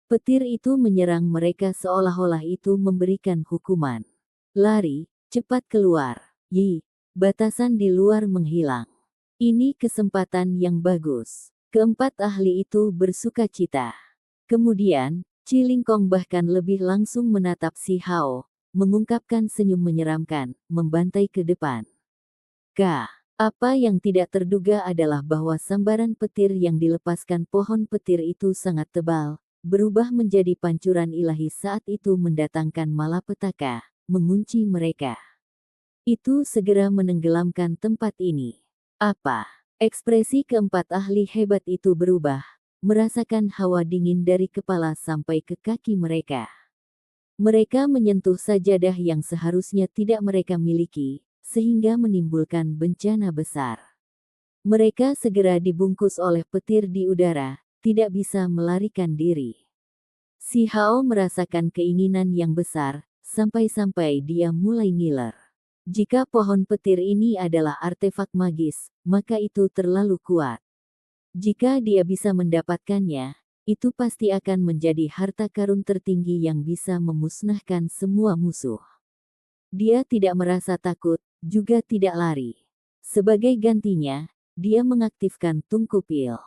Petir itu menyerang mereka seolah-olah itu memberikan hukuman. Lari, cepat keluar. Yi, batasan di luar menghilang. Ini kesempatan yang bagus. Keempat ahli itu bersuka cita. Kemudian, Chi Lingkong bahkan lebih langsung menatap Si Hao, mengungkapkan senyum menyeramkan, membantai ke depan. Apa yang tidak terduga adalah bahwa sambaran petir yang dilepaskan pohon petir itu sangat tebal, berubah menjadi pancuran ilahi saat itu mendatangkan malapetaka, mengunci mereka. Itu segera menenggelamkan tempat ini. Apa? Ekspresi keempat ahli hebat itu berubah, merasakan hawa dingin dari kepala sampai ke kaki mereka. Mereka menyentuh sajadah yang seharusnya tidak mereka miliki, sehingga menimbulkan bencana besar. Mereka segera dibungkus oleh petir di udara, tidak bisa melarikan diri. Si Hao merasakan keinginan yang besar, sampai-sampai dia mulai ngiler. Jika pohon petir ini adalah artefak magis, maka itu terlalu kuat. Jika dia bisa mendapatkannya, itu pasti akan menjadi harta karun tertinggi yang bisa memusnahkan semua musuh. Dia tidak merasa takut, juga tidak lari. Sebagai gantinya, dia mengaktifkan tungku pil.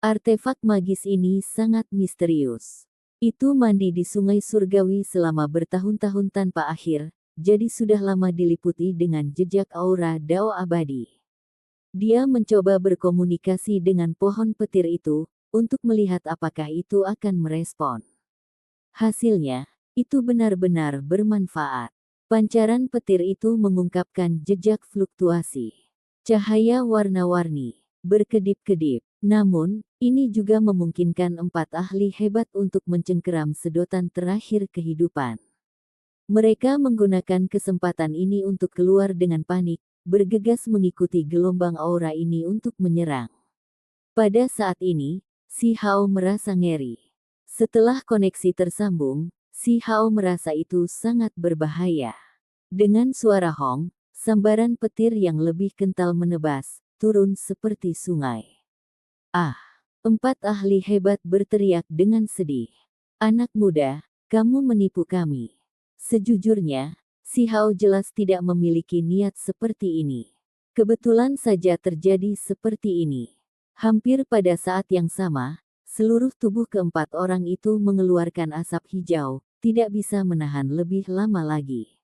Artefak magis ini sangat misterius. Itu mandi di sungai surgawi selama bertahun-tahun tanpa akhir, jadi sudah lama diliputi dengan jejak aura Dao abadi. Dia mencoba berkomunikasi dengan pohon petir itu, untuk melihat apakah itu akan merespon. Hasilnya, itu benar-benar bermanfaat. Pancaran petir itu mengungkapkan jejak fluktuasi. Cahaya warna-warni, berkedip-kedip. Namun, ini juga memungkinkan empat ahli hebat untuk mencengkeram sedotan terakhir kehidupan. Mereka menggunakan kesempatan ini untuk keluar dengan panik, bergegas mengikuti gelombang aura ini untuk menyerang. Pada saat ini, Si Hao merasa ngeri. Setelah koneksi tersambung, Si Hao merasa itu sangat berbahaya. Dengan suara hong, sambaran petir yang lebih kental menebas, turun seperti sungai. Empat ahli hebat berteriak dengan sedih. Anak muda, kamu menipu kami. Sejujurnya, Si Hao jelas tidak memiliki niat seperti ini. Kebetulan saja terjadi seperti ini. Hampir pada saat yang sama, seluruh tubuh keempat orang itu mengeluarkan asap hijau, tidak bisa menahan lebih lama lagi.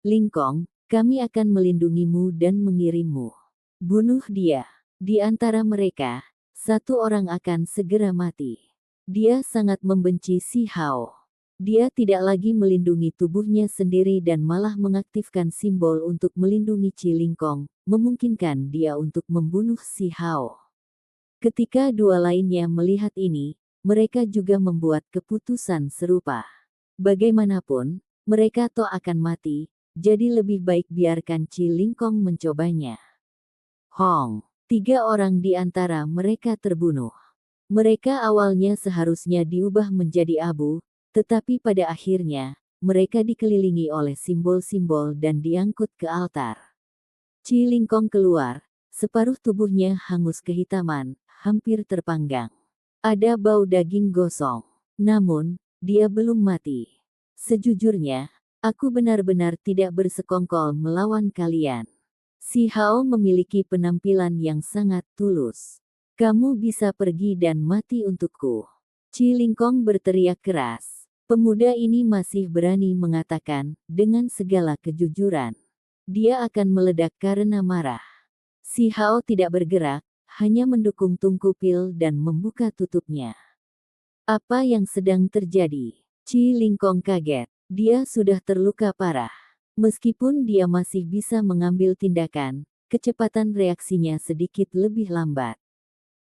Lingkong, kami akan melindungimu dan mengirimmu. Bunuh dia. Di antara mereka, satu orang akan segera mati. Dia sangat membenci Si Hao. Dia tidak lagi melindungi tubuhnya sendiri dan malah mengaktifkan simbol untuk melindungi Chi Lingkong, memungkinkan dia untuk membunuh Si Hao. Ketika dua lainnya melihat ini, mereka juga membuat keputusan serupa. Bagaimanapun, mereka toh akan mati, jadi lebih baik biarkan Chi Lingkong mencobanya. Hong, 3 orang di antara mereka terbunuh. Mereka awalnya seharusnya diubah menjadi abu, tetapi pada akhirnya, mereka dikelilingi oleh simbol-simbol dan diangkut ke altar. Chi Lingkong keluar, separuh tubuhnya hangus kehitaman, hampir terpanggang. Ada bau daging gosong. Namun, dia belum mati. Sejujurnya, aku benar-benar tidak bersekongkol melawan kalian. Si Hao memiliki penampilan yang sangat tulus. Kamu bisa pergi dan mati untukku. Chi Lingkong berteriak keras. Pemuda ini masih berani mengatakan, dengan segala kejujuran, dia akan meledak karena marah. Si Hao tidak bergerak, hanya mendukung tungku pil dan membuka tutupnya. Apa yang sedang terjadi? Chi Lingkong kaget. Dia sudah terluka parah. Meskipun dia masih bisa mengambil tindakan, kecepatan reaksinya sedikit lebih lambat.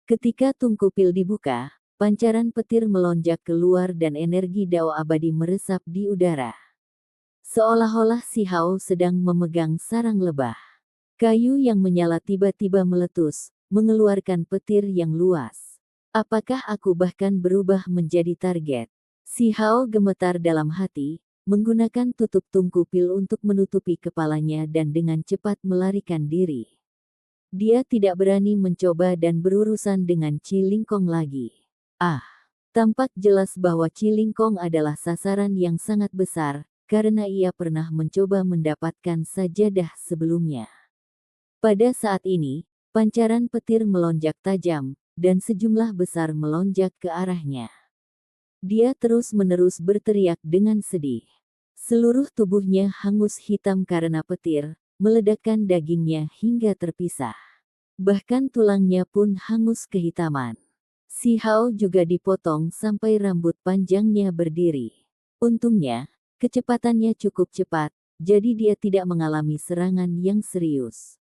Ketika tungku pil dibuka, pancaran petir melonjak keluar dan energi Dao abadi meresap di udara. Seolah-olah Si Hao sedang memegang sarang lebah. Kayu yang menyala tiba-tiba meletus, mengeluarkan petir yang luas. Apakah aku bahkan berubah menjadi target? Si Hao gemetar dalam hati, menggunakan tutup tungku pil untuk menutupi kepalanya dan dengan cepat melarikan diri. Dia tidak berani mencoba dan berurusan dengan Cilingkong lagi. Tampak jelas bahwa Cilingkong adalah sasaran yang sangat besar, karena ia pernah mencoba mendapatkan sajadah sebelumnya. Pada saat ini, pancaran petir melonjak tajam, dan sejumlah besar melonjak ke arahnya. Dia terus-menerus berteriak dengan sedih. Seluruh tubuhnya hangus hitam karena petir, meledakkan dagingnya hingga terpisah. Bahkan tulangnya pun hangus kehitaman. Si Hao juga dipotong sampai rambut panjangnya berdiri. Untungnya, kecepatannya cukup cepat, jadi dia tidak mengalami serangan yang serius.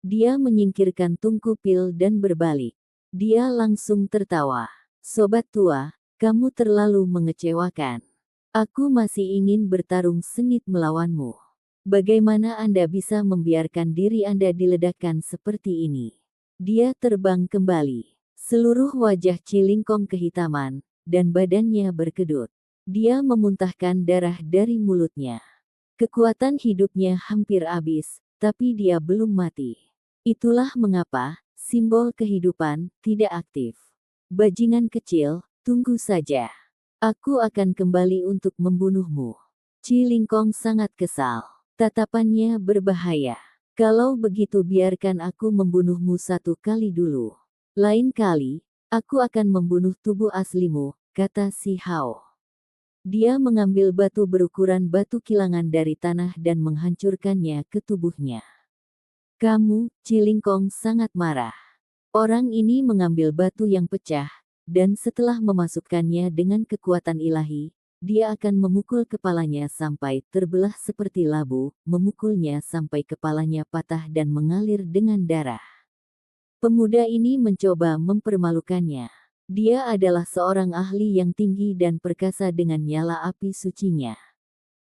Dia menyingkirkan tungku pil dan berbalik. Dia langsung tertawa. Sobat tua, kamu terlalu mengecewakan. Aku masih ingin bertarung sengit melawanmu. Bagaimana Anda bisa membiarkan diri Anda diledakkan seperti ini? Dia terbang kembali. Seluruh wajah Cilingkong kehitaman, dan badannya berkedut. Dia memuntahkan darah dari mulutnya. Kekuatan hidupnya hampir habis, tapi dia belum mati. Itulah mengapa simbol kehidupan tidak aktif. Bajingan kecil, tunggu saja. Aku akan kembali untuk membunuhmu. Cilingkong sangat kesal. Tatapannya berbahaya. Kalau begitu biarkan aku membunuhmu satu kali dulu. Lain kali, aku akan membunuh tubuh aslimu, kata si Hao. Dia mengambil batu berukuran batu kilangan dari tanah dan menghancurkannya ke tubuhnya. Kamu, Cilingkong sangat marah. Orang ini mengambil batu yang pecah, dan setelah memasukkannya dengan kekuatan ilahi, dia akan memukul kepalanya sampai terbelah seperti labu, memukulnya sampai kepalanya patah dan mengalir dengan darah. Pemuda ini mencoba mempermalukannya. Dia adalah seorang ahli yang tinggi dan perkasa dengan nyala api sucinya.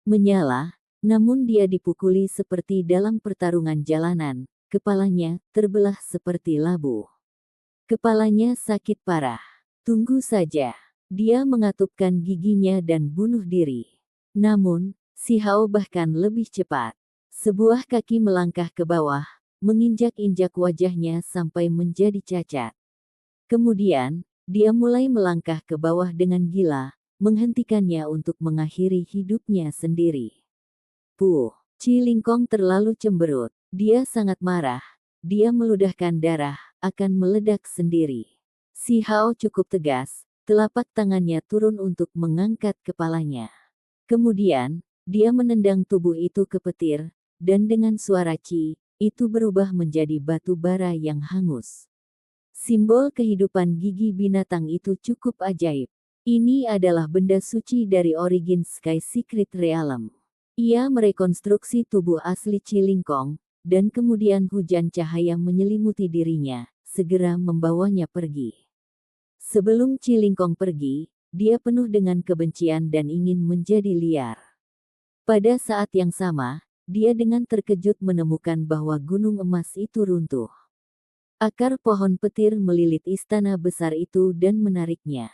Menyala, namun dia dipukuli seperti dalam pertarungan jalanan, kepalanya terbelah seperti labu. Kepalanya sakit parah. Tunggu saja. Dia mengatupkan giginya dan bunuh diri. Namun, si Hao bahkan lebih cepat. Sebuah kaki melangkah ke bawah, menginjak-injak wajahnya sampai menjadi cacat. Kemudian, dia mulai melangkah ke bawah dengan gila, menghentikannya untuk mengakhiri hidupnya sendiri. Cilingkong terlalu cemberut. Dia sangat marah. Dia meludahkan darah, akan meledak sendiri. Si Hao cukup tegas, telapak tangannya turun untuk mengangkat kepalanya. Kemudian, dia menendang tubuh itu ke petir, dan dengan suara ci, itu berubah menjadi batu bara yang hangus. Simbol kehidupan gigi binatang itu cukup ajaib. Ini adalah benda suci dari Origin Sky Secret Realm. Ia merekonstruksi tubuh asli Cilingkong, dan kemudian hujan cahaya menyelimuti dirinya, segera membawanya pergi. Sebelum Cilingkong pergi, dia penuh dengan kebencian dan ingin menjadi liar. Pada saat yang sama, dia dengan terkejut menemukan bahwa gunung emas itu runtuh. Akar pohon petir melilit istana besar itu dan menariknya.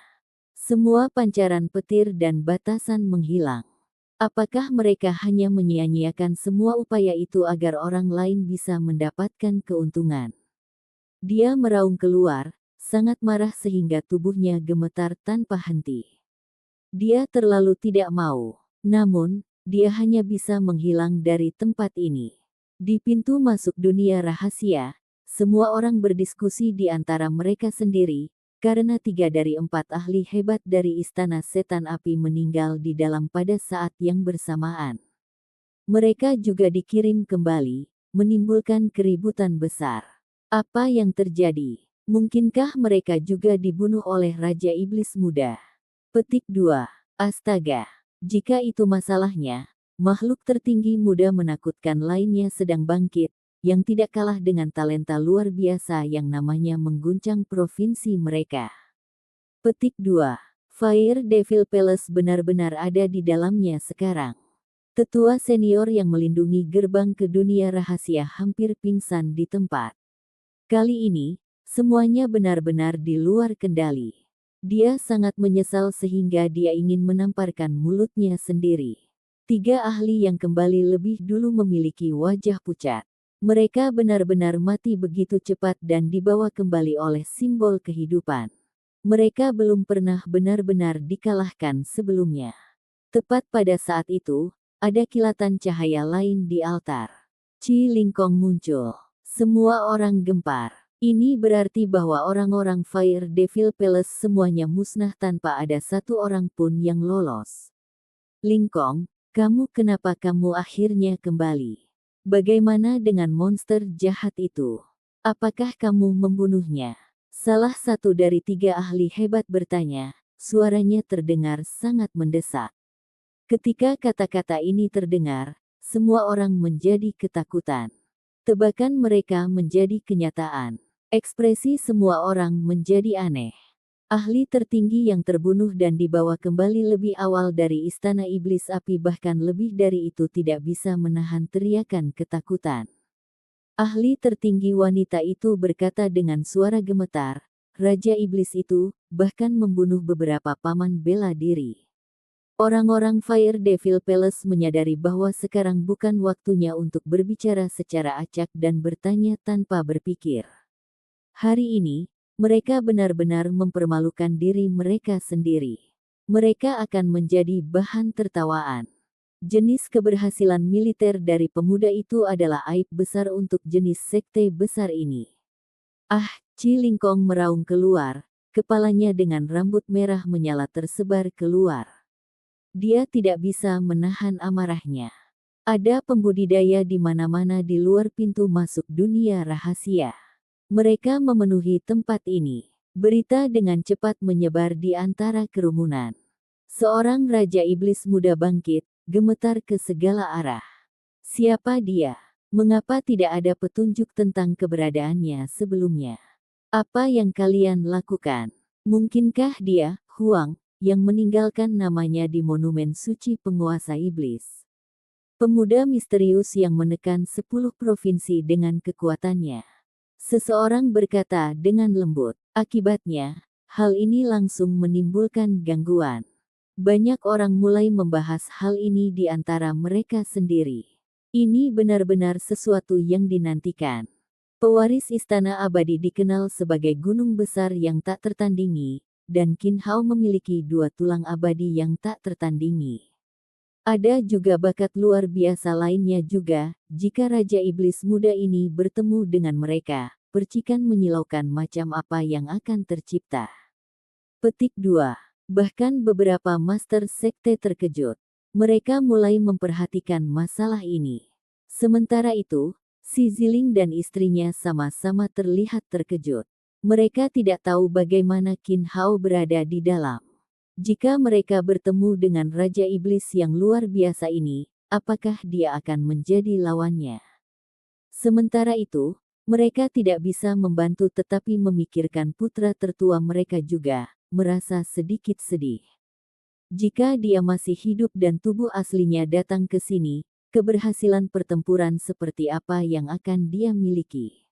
Semua pancaran petir dan batasan menghilang. Apakah mereka hanya menyia-nyiakan semua upaya itu agar orang lain bisa mendapatkan keuntungan? Dia meraung keluar, sangat marah sehingga tubuhnya gemetar tanpa henti. Dia terlalu tidak mau. Namun, dia hanya bisa menghilang dari tempat ini. Di pintu masuk dunia rahasia, semua orang berdiskusi di antara mereka sendiri, karena 3 dari 4 ahli hebat dari Istana Setan Api meninggal di dalam pada saat yang bersamaan. Mereka juga dikirim kembali, menimbulkan keributan besar. Apa yang terjadi? Mungkinkah mereka juga dibunuh oleh Raja Iblis Muda? Petik 2. Astaga. Jika itu masalahnya, makhluk tertinggi muda menakutkan lainnya sedang bangkit, yang tidak kalah dengan talenta luar biasa yang namanya mengguncang provinsi mereka. Petik 2. Fire Devil Palace benar-benar ada di dalamnya sekarang. Tetua senior yang melindungi gerbang ke dunia rahasia hampir pingsan di tempat. Kali ini, semuanya benar-benar di luar kendali. Dia sangat menyesal sehingga dia ingin menamparkan mulutnya sendiri. 3 ahli yang kembali lebih dulu memiliki wajah pucat. Mereka benar-benar mati begitu cepat dan dibawa kembali oleh simbol kehidupan. Mereka belum pernah benar-benar dikalahkan sebelumnya. Tepat pada saat itu, ada kilatan cahaya lain di altar. Qi Lingkong muncul. Semua orang gempar. Ini berarti bahwa orang-orang Fire Devil Palace semuanya musnah tanpa ada satu orang pun yang lolos. Lingkong, kenapa kamu akhirnya kembali? Bagaimana dengan monster jahat itu? Apakah kamu membunuhnya? Salah satu dari 3 ahli hebat bertanya, suaranya terdengar sangat mendesak. Ketika kata-kata ini terdengar, semua orang menjadi ketakutan. Tebakan mereka menjadi kenyataan. Ekspresi semua orang menjadi aneh. Ahli tertinggi yang terbunuh dan dibawa kembali lebih awal dari Istana Iblis Api, bahkan lebih dari itu, tidak bisa menahan teriakan ketakutan. Ahli tertinggi wanita itu berkata dengan suara gemetar, Raja Iblis itu bahkan membunuh beberapa paman bela diri. Orang-orang Fire Devil Palace menyadari bahwa sekarang bukan waktunya untuk berbicara secara acak dan bertanya tanpa berpikir. Hari ini, mereka benar-benar mempermalukan diri mereka sendiri. Mereka akan menjadi bahan tertawaan. Jenis keberhasilan militer dari pemuda itu adalah aib besar untuk jenis sekte besar ini. Qi Lingkong meraung keluar, kepalanya dengan rambut merah menyala tersebar keluar. Dia tidak bisa menahan amarahnya. Ada pembudidaya di mana-mana di luar pintu masuk dunia rahasia. Mereka memenuhi tempat ini. Berita dengan cepat menyebar di antara kerumunan. Seorang Raja Iblis muda bangkit, gemetar ke segala arah. Siapa dia? Mengapa tidak ada petunjuk tentang keberadaannya sebelumnya? Apa yang kalian lakukan? Mungkinkah dia, Huang, yang meninggalkan namanya di monumen suci penguasa iblis? Pemuda misterius yang menekan 10 provinsi dengan kekuatannya. Seseorang berkata dengan lembut. Akibatnya, hal ini langsung menimbulkan gangguan. Banyak orang mulai membahas hal ini di antara mereka sendiri. Ini benar-benar sesuatu yang dinantikan. Pewaris Istana Abadi dikenal sebagai gunung besar yang tak tertandingi, dan Qin Hao memiliki 2 tulang abadi yang tak tertandingi. Ada juga bakat luar biasa lainnya juga. Jika Raja Iblis muda ini bertemu dengan mereka, percikan menyilaukan macam apa yang akan tercipta. Petik 2. Bahkan beberapa master sekte terkejut. Mereka mulai memperhatikan masalah ini. Sementara itu, si Ziling dan istrinya sama-sama terlihat terkejut. Mereka tidak tahu bagaimana Qin Hao berada di dalam. Jika mereka bertemu dengan Raja Iblis yang luar biasa ini, apakah dia akan menjadi lawannya? Sementara itu, mereka tidak bisa membantu tetapi memikirkan putra tertua mereka juga, merasa sedikit sedih. Jika dia masih hidup dan tubuh aslinya datang ke sini, keberhasilan pertempuran seperti apa yang akan dia miliki?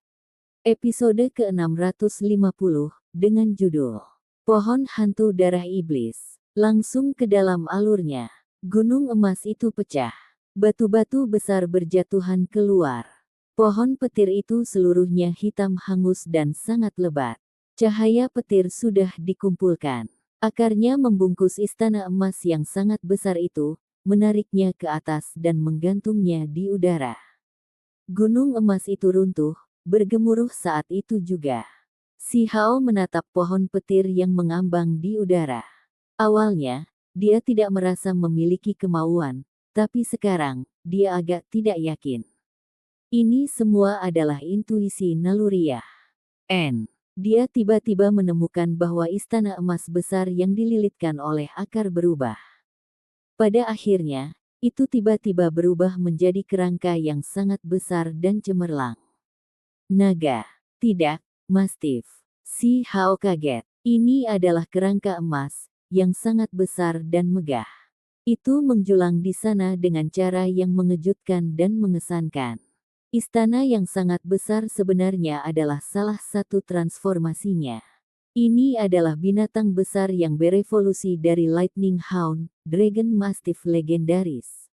Episode ke-650, dengan judul Pohon Hantu Darah Iblis. Langsung ke dalam alurnya. Gunung emas itu pecah. Batu-batu besar berjatuhan keluar. Pohon petir itu seluruhnya hitam hangus dan sangat lebat. Cahaya petir sudah dikumpulkan. Akarnya membungkus istana emas yang sangat besar itu, menariknya ke atas dan menggantungnya di udara. Gunung emas itu runtuh, bergemuruh saat itu juga. Si Hao menatap pohon petir yang mengambang di udara. Awalnya, dia tidak merasa memiliki kemauan, tapi sekarang, dia agak tidak yakin. Ini semua adalah intuisi naluriah. Dia tiba-tiba menemukan bahwa istana emas besar yang dililitkan oleh akar berubah. Pada akhirnya, itu tiba-tiba berubah menjadi kerangka yang sangat besar dan cemerlang. Naga. Tidak. Mastif. Si Hao kaget. Ini adalah kerangka emas, yang sangat besar dan megah. Itu menjulang di sana dengan cara yang mengejutkan dan mengesankan. Istana yang sangat besar sebenarnya adalah salah satu transformasinya. Ini adalah binatang besar yang berevolusi dari Lightning Hound, Dragon Mastiff legendaris.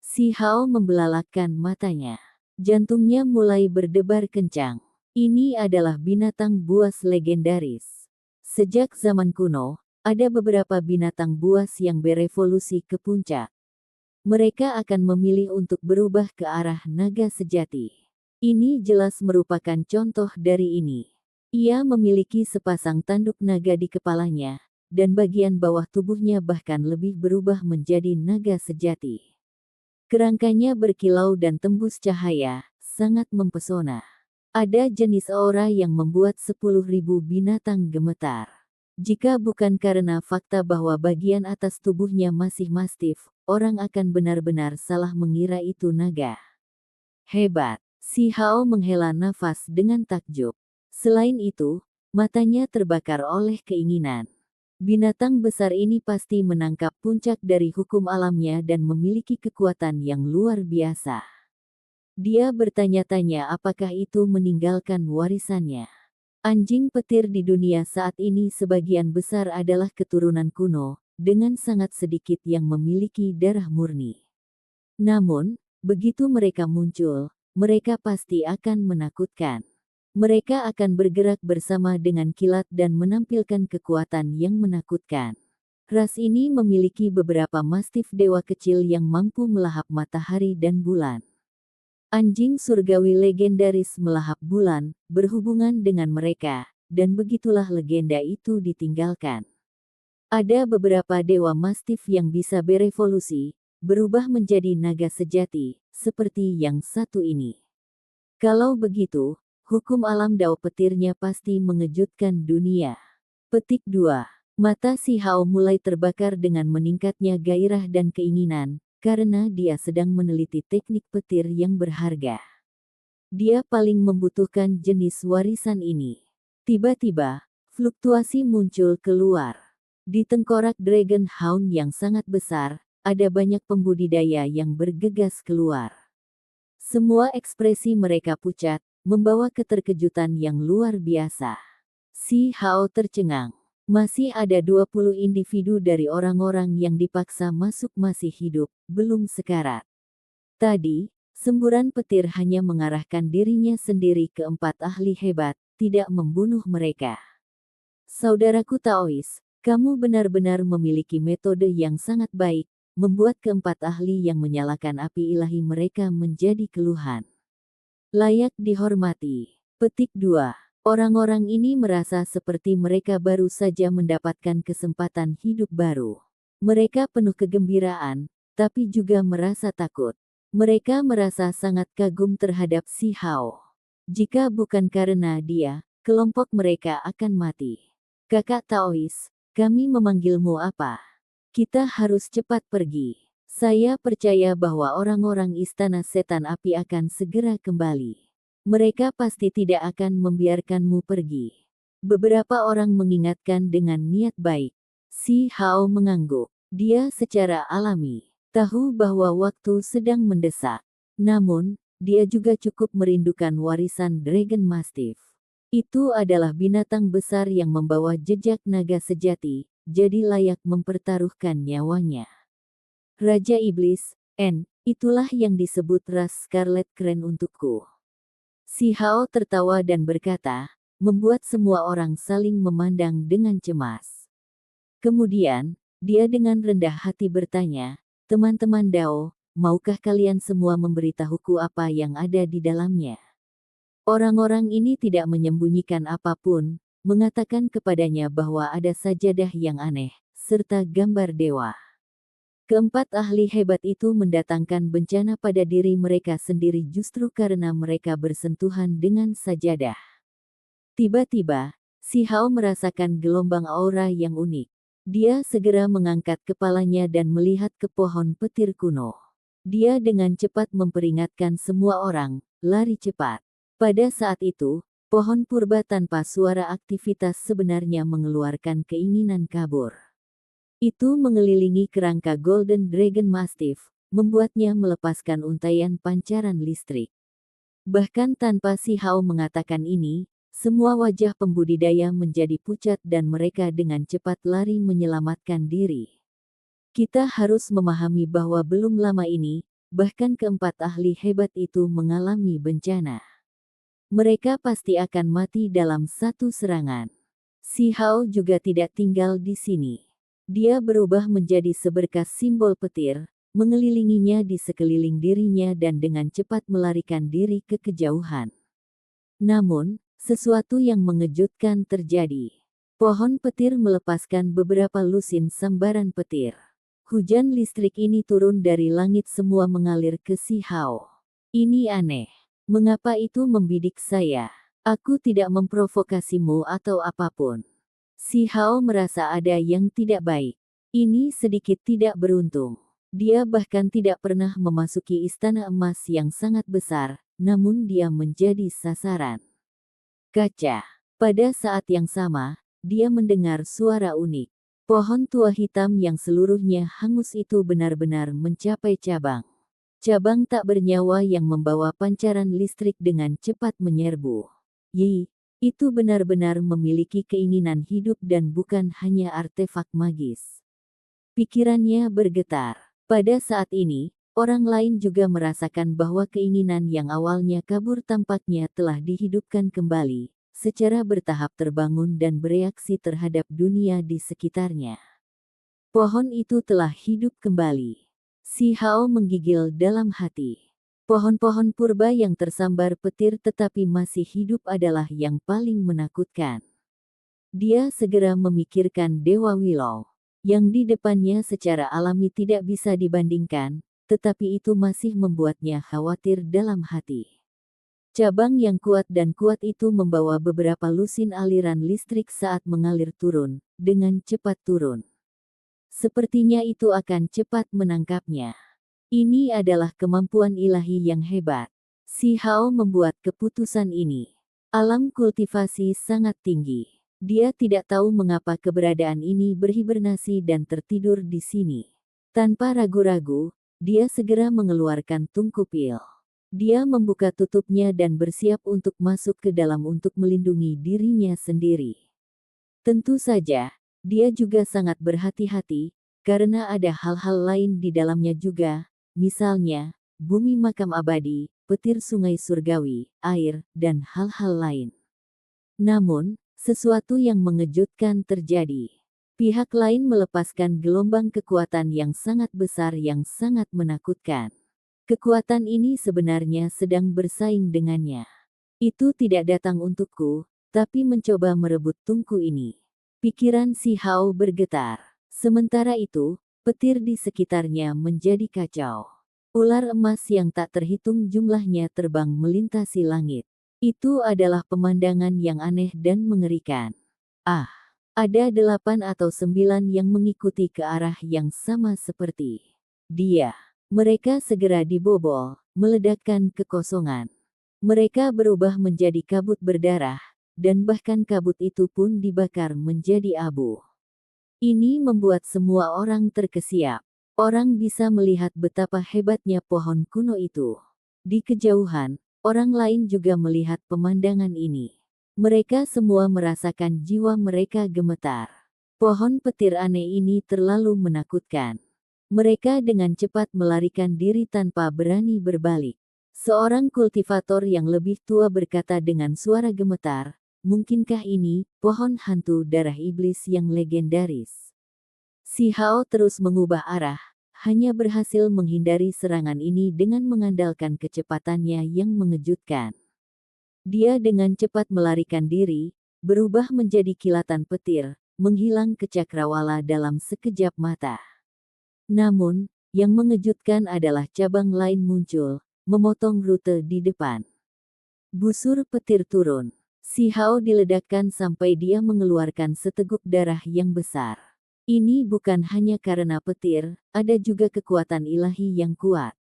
Si Hao membelalakkan matanya. Jantungnya mulai berdebar kencang. Ini adalah binatang buas legendaris. Sejak zaman kuno, ada beberapa binatang buas yang berevolusi ke puncak. Mereka akan memilih untuk berubah ke arah naga sejati. Ini jelas merupakan contoh dari ini. Ia memiliki sepasang tanduk naga di kepalanya, dan bagian bawah tubuhnya bahkan lebih berubah menjadi naga sejati. Kerangkanya berkilau dan tembus cahaya, sangat mempesona. Ada jenis aura yang membuat 10.000 binatang gemetar. Jika bukan karena fakta bahwa bagian atas tubuhnya masih mastif, orang akan benar-benar salah mengira itu naga. Hebat, si Hao menghela nafas dengan takjub. Selain itu, matanya terbakar oleh keinginan. Binatang besar ini pasti menangkap puncak dari hukum alamnya dan memiliki kekuatan yang luar biasa. Dia bertanya-tanya apakah itu meninggalkan warisannya. Anjing petir di dunia saat ini sebagian besar adalah keturunan kuno, dengan sangat sedikit yang memiliki darah murni. Namun, begitu mereka muncul, mereka pasti akan menakutkan. Mereka akan bergerak bersama dengan kilat dan menampilkan kekuatan yang menakutkan. Ras ini memiliki beberapa mastif dewa kecil yang mampu melahap matahari dan bulan. Anjing surgawi legendaris melahap bulan, berhubungan dengan mereka, dan begitulah legenda itu ditinggalkan. Ada beberapa dewa mastif yang bisa berevolusi, berubah menjadi naga sejati, seperti yang satu ini. Kalau begitu, hukum alam dao petirnya pasti mengejutkan dunia. Petik 2. Mata si Hao mulai terbakar dengan meningkatnya gairah dan keinginan, karena dia sedang meneliti teknik petir yang berharga. Dia paling membutuhkan jenis warisan ini. Tiba-tiba, fluktuasi muncul keluar. Di tengkorak Dragon Hound yang sangat besar, ada banyak pembudidaya yang bergegas keluar. Semua ekspresi mereka pucat, membawa keterkejutan yang luar biasa. Si Hao tercengang. Masih ada 20 individu dari orang-orang yang dipaksa masuk masih hidup, belum sekarat. Tadi, semburan petir hanya mengarahkan dirinya sendiri ke 4 ahli hebat, tidak membunuh mereka. Saudaraku Taois, kamu benar-benar memiliki metode yang sangat baik, membuat keempat ahli yang menyalakan api ilahi mereka menjadi keluhan. Layak dihormati. Petik 2. Orang-orang ini merasa seperti mereka baru saja mendapatkan kesempatan hidup baru. Mereka penuh kegembiraan, tapi juga merasa takut. Mereka merasa sangat kagum terhadap si Hao. Jika bukan karena dia, kelompok mereka akan mati. Kakak Taois, kami memanggilmu apa? Kita harus cepat pergi. Saya percaya bahwa orang-orang Istana Setan Api akan segera kembali. Mereka pasti tidak akan membiarkanmu pergi. Beberapa orang mengingatkan dengan niat baik. Si Hao mengangguk. Dia secara alami tahu bahwa waktu sedang mendesak. Namun, dia juga cukup merindukan warisan Dragon Mastiff. Itu adalah binatang besar yang membawa jejak naga sejati, jadi layak mempertaruhkan nyawanya. Raja Iblis, itulah yang disebut ras Scarlet keren untukku. Si Hao tertawa dan berkata, membuat semua orang saling memandang dengan cemas. Kemudian, dia dengan rendah hati bertanya, teman-teman Dao, maukah kalian semua memberitahuku apa yang ada di dalamnya? Orang-orang ini tidak menyembunyikan apapun, mengatakan kepadanya bahwa ada sajadah yang aneh, serta gambar dewa. Keempat ahli hebat itu mendatangkan bencana pada diri mereka sendiri justru karena mereka bersentuhan dengan sajadah. Tiba-tiba, si Hao merasakan gelombang aura yang unik. Dia segera mengangkat kepalanya dan melihat ke pohon petir kuno. Dia dengan cepat memperingatkan semua orang, lari cepat. Pada saat itu, pohon purba tanpa suara aktivitas sebenarnya mengeluarkan keinginan kabur. Itu mengelilingi kerangka Golden Dragon Mastiff, membuatnya melepaskan untaian pancaran listrik. Bahkan tanpa si Hao mengatakan ini, semua wajah pembudidaya menjadi pucat dan mereka dengan cepat lari menyelamatkan diri. Kita harus memahami bahwa belum lama ini, bahkan keempat ahli hebat itu mengalami bencana. Mereka pasti akan mati dalam satu serangan. Si Hao juga tidak tinggal di sini. Dia berubah menjadi seberkas simbol petir, mengelilinginya di sekeliling dirinya dan dengan cepat melarikan diri ke kejauhan. Namun, sesuatu yang mengejutkan terjadi. Pohon petir melepaskan beberapa lusin sambaran petir. Hujan listrik ini turun dari langit semua mengalir ke Si Hao. Ini aneh. Mengapa itu membidik saya? Aku tidak memprovokasimu atau apapun. Si Hao merasa ada yang tidak baik. Ini sedikit tidak beruntung. Dia bahkan tidak pernah memasuki istana emas yang sangat besar, namun dia menjadi sasaran. Kaca. Pada saat yang sama, dia mendengar suara unik. Pohon tua hitam yang seluruhnya hangus itu benar-benar mencapai cabang. Cabang tak bernyawa yang membawa pancaran listrik dengan cepat menyerbu. Yi, itu benar-benar memiliki keinginan hidup dan bukan hanya artefak magis. Pikirannya bergetar. Pada saat ini, orang lain juga merasakan bahwa keinginan yang awalnya kabur tampaknya telah dihidupkan kembali, secara bertahap terbangun dan bereaksi terhadap dunia di sekitarnya. Pohon itu telah hidup kembali. Si Hao menggigil dalam hati. Pohon-pohon purba yang tersambar petir tetapi masih hidup adalah yang paling menakutkan. Dia segera memikirkan Dewa Willow, yang di depannya secara alami tidak bisa dibandingkan, tetapi itu masih membuatnya khawatir dalam hati. Cabang yang kuat dan kuat itu membawa beberapa lusin aliran listrik saat mengalir turun, dengan cepat turun. Sepertinya itu akan cepat menangkapnya. Ini adalah kemampuan ilahi yang hebat. Si Hao membuat keputusan ini. Alam kultivasi sangat tinggi. Dia tidak tahu mengapa keberadaan ini berhibernasi dan tertidur di sini. Tanpa ragu-ragu, dia segera mengeluarkan tungku pil. Dia membuka tutupnya dan bersiap untuk masuk ke dalam untuk melindungi dirinya sendiri. Tentu saja, dia juga sangat berhati-hati, karena ada hal-hal lain di dalamnya juga, misalnya, bumi makam abadi, petir sungai surgawi, air, dan hal-hal lain. Namun, sesuatu yang mengejutkan terjadi. Pihak lain melepaskan gelombang kekuatan yang sangat besar yang sangat menakutkan. Kekuatan ini sebenarnya sedang bersaing dengannya. Itu tidak datang untukku, tapi mencoba merebut tungku ini. Pikiran Si Hao bergetar. Sementara itu, petir di sekitarnya menjadi kacau. Ular emas yang tak terhitung jumlahnya terbang melintasi langit. Itu adalah pemandangan yang aneh dan mengerikan. Ah, ada 8 atau 9 yang mengikuti ke arah yang sama seperti dia. Mereka segera dibobol, meledakkan kekosongan. Mereka berubah menjadi kabut berdarah, dan bahkan kabut itu pun dibakar menjadi abu. Ini membuat semua orang terkesiap. Orang bisa melihat betapa hebatnya pohon kuno itu. Di kejauhan, orang lain juga melihat pemandangan ini. Mereka semua merasakan jiwa mereka gemetar. Pohon petir aneh ini terlalu menakutkan. Mereka dengan cepat melarikan diri tanpa berani berbalik. Seorang kultivator yang lebih tua berkata dengan suara gemetar, "Mungkinkah ini pohon hantu darah iblis yang legendaris?" Si Hao terus mengubah arah, hanya berhasil menghindari serangan ini dengan mengandalkan kecepatannya yang mengejutkan. Dia dengan cepat melarikan diri, berubah menjadi kilatan petir, menghilang ke cakrawala dalam sekejap mata. Namun, yang mengejutkan adalah cabang lain muncul, memotong rute di depan. Busur petir turun. Si Hao diledakkan sampai dia mengeluarkan seteguk darah yang besar. Ini bukan hanya karena petir, ada juga kekuatan ilahi yang kuat.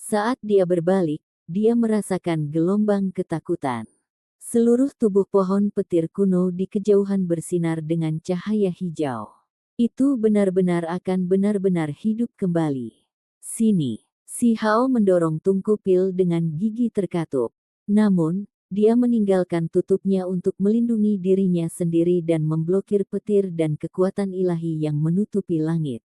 Saat dia berbalik, dia merasakan gelombang ketakutan. Seluruh tubuh pohon petir kuno di kejauhan bersinar dengan cahaya hijau. Itu benar-benar akan benar-benar hidup kembali. Sini, Si Hao mendorong tungku pil dengan gigi terkatup. Namun, dia meninggalkan tutupnya untuk melindungi dirinya sendiri dan memblokir petir dan kekuatan ilahi yang menutupi langit.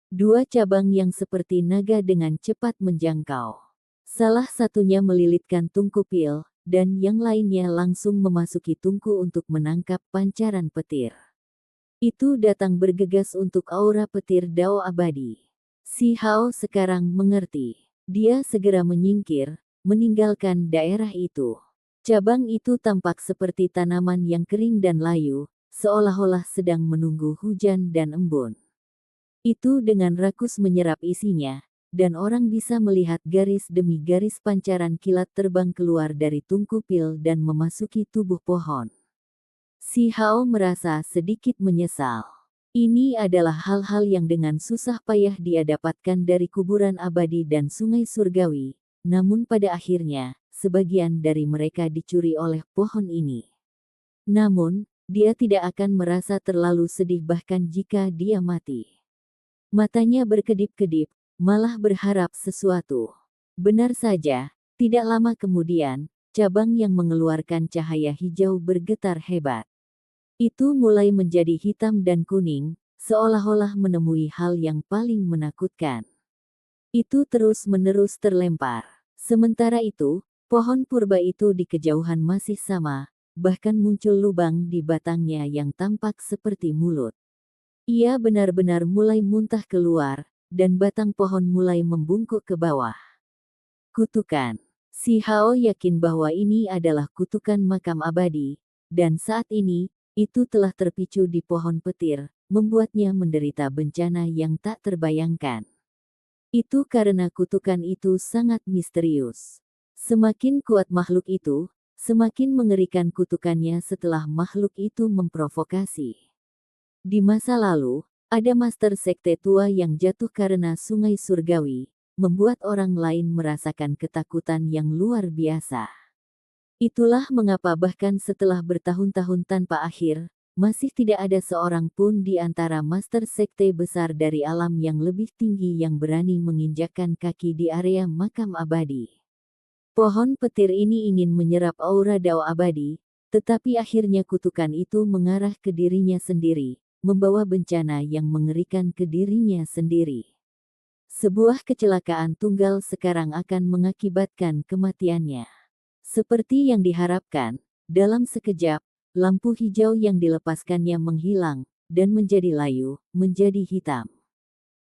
Dua cabang yang seperti naga dengan cepat menjangkau. Salah satunya melilitkan tungku pil, dan yang lainnya langsung memasuki tungku untuk menangkap pancaran petir. Itu datang bergegas untuk aura petir Dao abadi. Si Hao sekarang mengerti. Dia segera menyingkir, meninggalkan daerah itu. Cabang itu tampak seperti tanaman yang kering dan layu, seolah-olah sedang menunggu hujan dan embun. Itu dengan rakus menyerap isinya, dan orang bisa melihat garis demi garis pancaran kilat terbang keluar dari tungku pil dan memasuki tubuh pohon. Si Hao merasa sedikit menyesal. Ini adalah hal-hal yang dengan susah payah dia dapatkan dari kuburan abadi dan sungai surgawi, namun pada akhirnya, sebagian dari mereka dicuri oleh pohon ini. Namun, dia tidak akan merasa terlalu sedih bahkan jika dia mati. Matanya berkedip-kedip, malah berharap sesuatu. Benar saja, tidak lama kemudian, cabang yang mengeluarkan cahaya hijau bergetar hebat. Itu mulai menjadi hitam dan kuning, seolah-olah menemui hal yang paling menakutkan. Itu terus-menerus terlempar. Sementara itu, pohon purba itu di kejauhan masih sama, bahkan muncul lubang di batangnya yang tampak seperti mulut. Ia benar-benar mulai muntah keluar, dan batang pohon mulai membungkuk ke bawah. Kutukan. Si Hao yakin bahwa ini adalah kutukan makam abadi, dan saat ini, itu telah terpicu di pohon petir, membuatnya menderita bencana yang tak terbayangkan. Itu karena kutukan itu sangat misterius. Semakin kuat makhluk itu, semakin mengerikan kutukannya setelah makhluk itu memprovokasi. Di masa lalu, ada master sekte tua yang jatuh karena sungai surgawi, membuat orang lain merasakan ketakutan yang luar biasa. Itulah mengapa bahkan setelah bertahun-tahun tanpa akhir, masih tidak ada seorang pun di antara master sekte besar dari alam yang lebih tinggi yang berani menginjakkan kaki di area makam abadi. Pohon petir ini ingin menyerap aura Dao abadi, tetapi akhirnya kutukan itu mengarah ke dirinya sendiri, membawa bencana yang mengerikan ke dirinya sendiri. Sebuah kecelakaan tunggal sekarang akan mengakibatkan kematiannya. Seperti yang diharapkan, dalam sekejap, lampu hijau yang dilepaskannya menghilang, dan menjadi layu, menjadi hitam.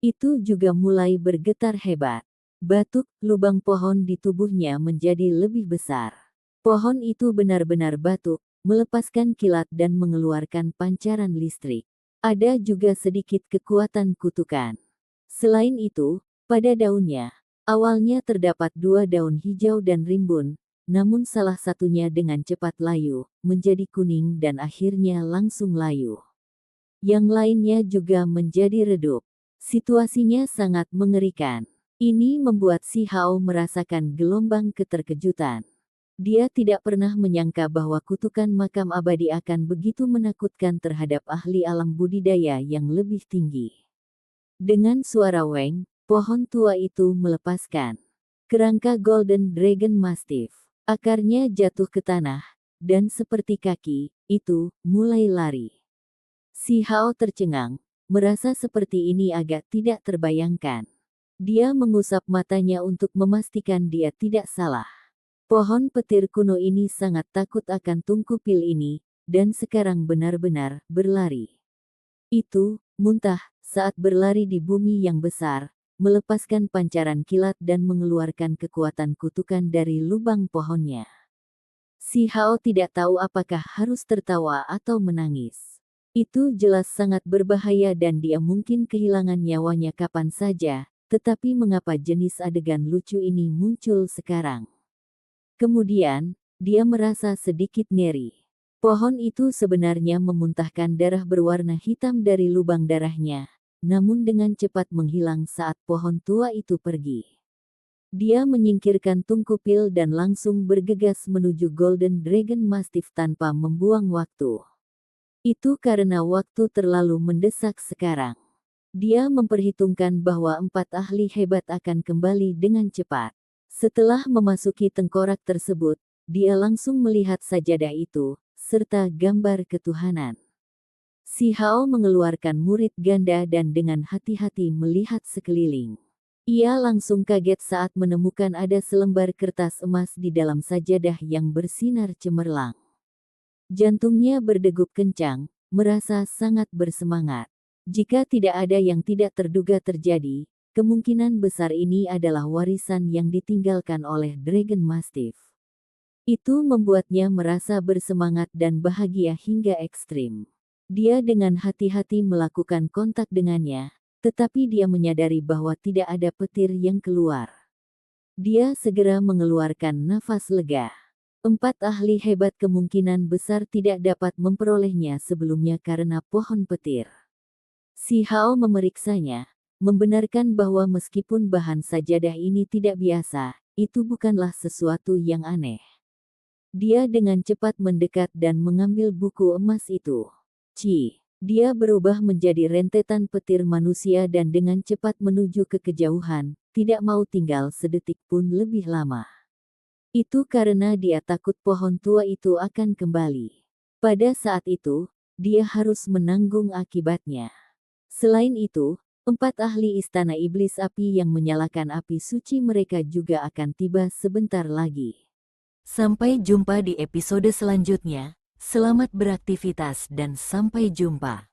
Itu juga mulai bergetar hebat. Batuk, lubang pohon di tubuhnya menjadi lebih besar. Pohon itu benar-benar batuk, melepaskan kilat dan mengeluarkan pancaran listrik. Ada juga sedikit kekuatan kutukan. Selain itu, pada daunnya, awalnya terdapat dua daun hijau dan rimbun, namun salah satunya dengan cepat layu, menjadi kuning dan akhirnya langsung layu. Yang lainnya juga menjadi redup. Situasinya sangat mengerikan. Ini membuat si Hao merasakan gelombang keterkejutan. Dia tidak pernah menyangka bahwa kutukan makam abadi akan begitu menakutkan terhadap ahli alam budidaya yang lebih tinggi. Dengan suara weng, pohon tua itu melepaskan kerangka Golden Dragon Mastiff. Akarnya jatuh ke tanah, dan seperti kaki, itu mulai lari. Si Hao tercengang, merasa seperti ini agak tidak terbayangkan. Dia mengusap matanya untuk memastikan dia tidak salah. Pohon petir kuno ini sangat takut akan tungku pil ini, dan sekarang benar-benar berlari. Itu, muntah, saat berlari di bumi yang besar, melepaskan pancaran kilat dan mengeluarkan kekuatan kutukan dari lubang pohonnya. Si Hao tidak tahu apakah harus tertawa atau menangis. Itu jelas sangat berbahaya dan dia mungkin kehilangan nyawanya kapan saja, tetapi mengapa jenis adegan lucu ini muncul sekarang? Kemudian, dia merasa sedikit ngeri. Pohon itu sebenarnya memuntahkan darah berwarna hitam dari lubang darahnya, namun dengan cepat menghilang saat pohon tua itu pergi. Dia menyingkirkan tungku pil dan langsung bergegas menuju Golden Dragon Mastiff tanpa membuang waktu. Itu karena waktu terlalu mendesak sekarang. Dia memperhitungkan bahwa 4 ahli hebat akan kembali dengan cepat. Setelah memasuki tengkorak tersebut, dia langsung melihat sajadah itu, serta gambar ketuhanan. Si Hao mengeluarkan murid ganda dan dengan hati-hati melihat sekeliling. Ia langsung kaget saat menemukan ada selembar kertas emas di dalam sajadah yang bersinar cemerlang. Jantungnya berdegup kencang, merasa sangat bersemangat. Jika tidak ada yang tidak terduga terjadi, kemungkinan besar ini adalah warisan yang ditinggalkan oleh Dragon Mastiff. Itu membuatnya merasa bersemangat dan bahagia hingga ekstrim. Dia dengan hati-hati melakukan kontak dengannya, tetapi dia menyadari bahwa tidak ada petir yang keluar. Dia segera mengeluarkan nafas lega. 4 ahli hebat kemungkinan besar tidak dapat memperolehnya sebelumnya karena pohon petir. Si Hao memeriksanya, membenarkan bahwa meskipun bahan sajadah ini tidak biasa, itu bukanlah sesuatu yang aneh. Dia dengan cepat mendekat dan mengambil buku emas itu. Dia berubah menjadi rentetan petir manusia dan dengan cepat menuju ke kejauhan, tidak mau tinggal sedetik pun lebih lama. Itu karena dia takut pohon tua itu akan kembali. Pada saat itu, dia harus menanggung akibatnya. Selain itu, 4 ahli istana iblis api yang menyalakan api suci mereka juga akan tiba sebentar lagi. Sampai jumpa di episode selanjutnya. Selamat beraktivitas dan sampai jumpa.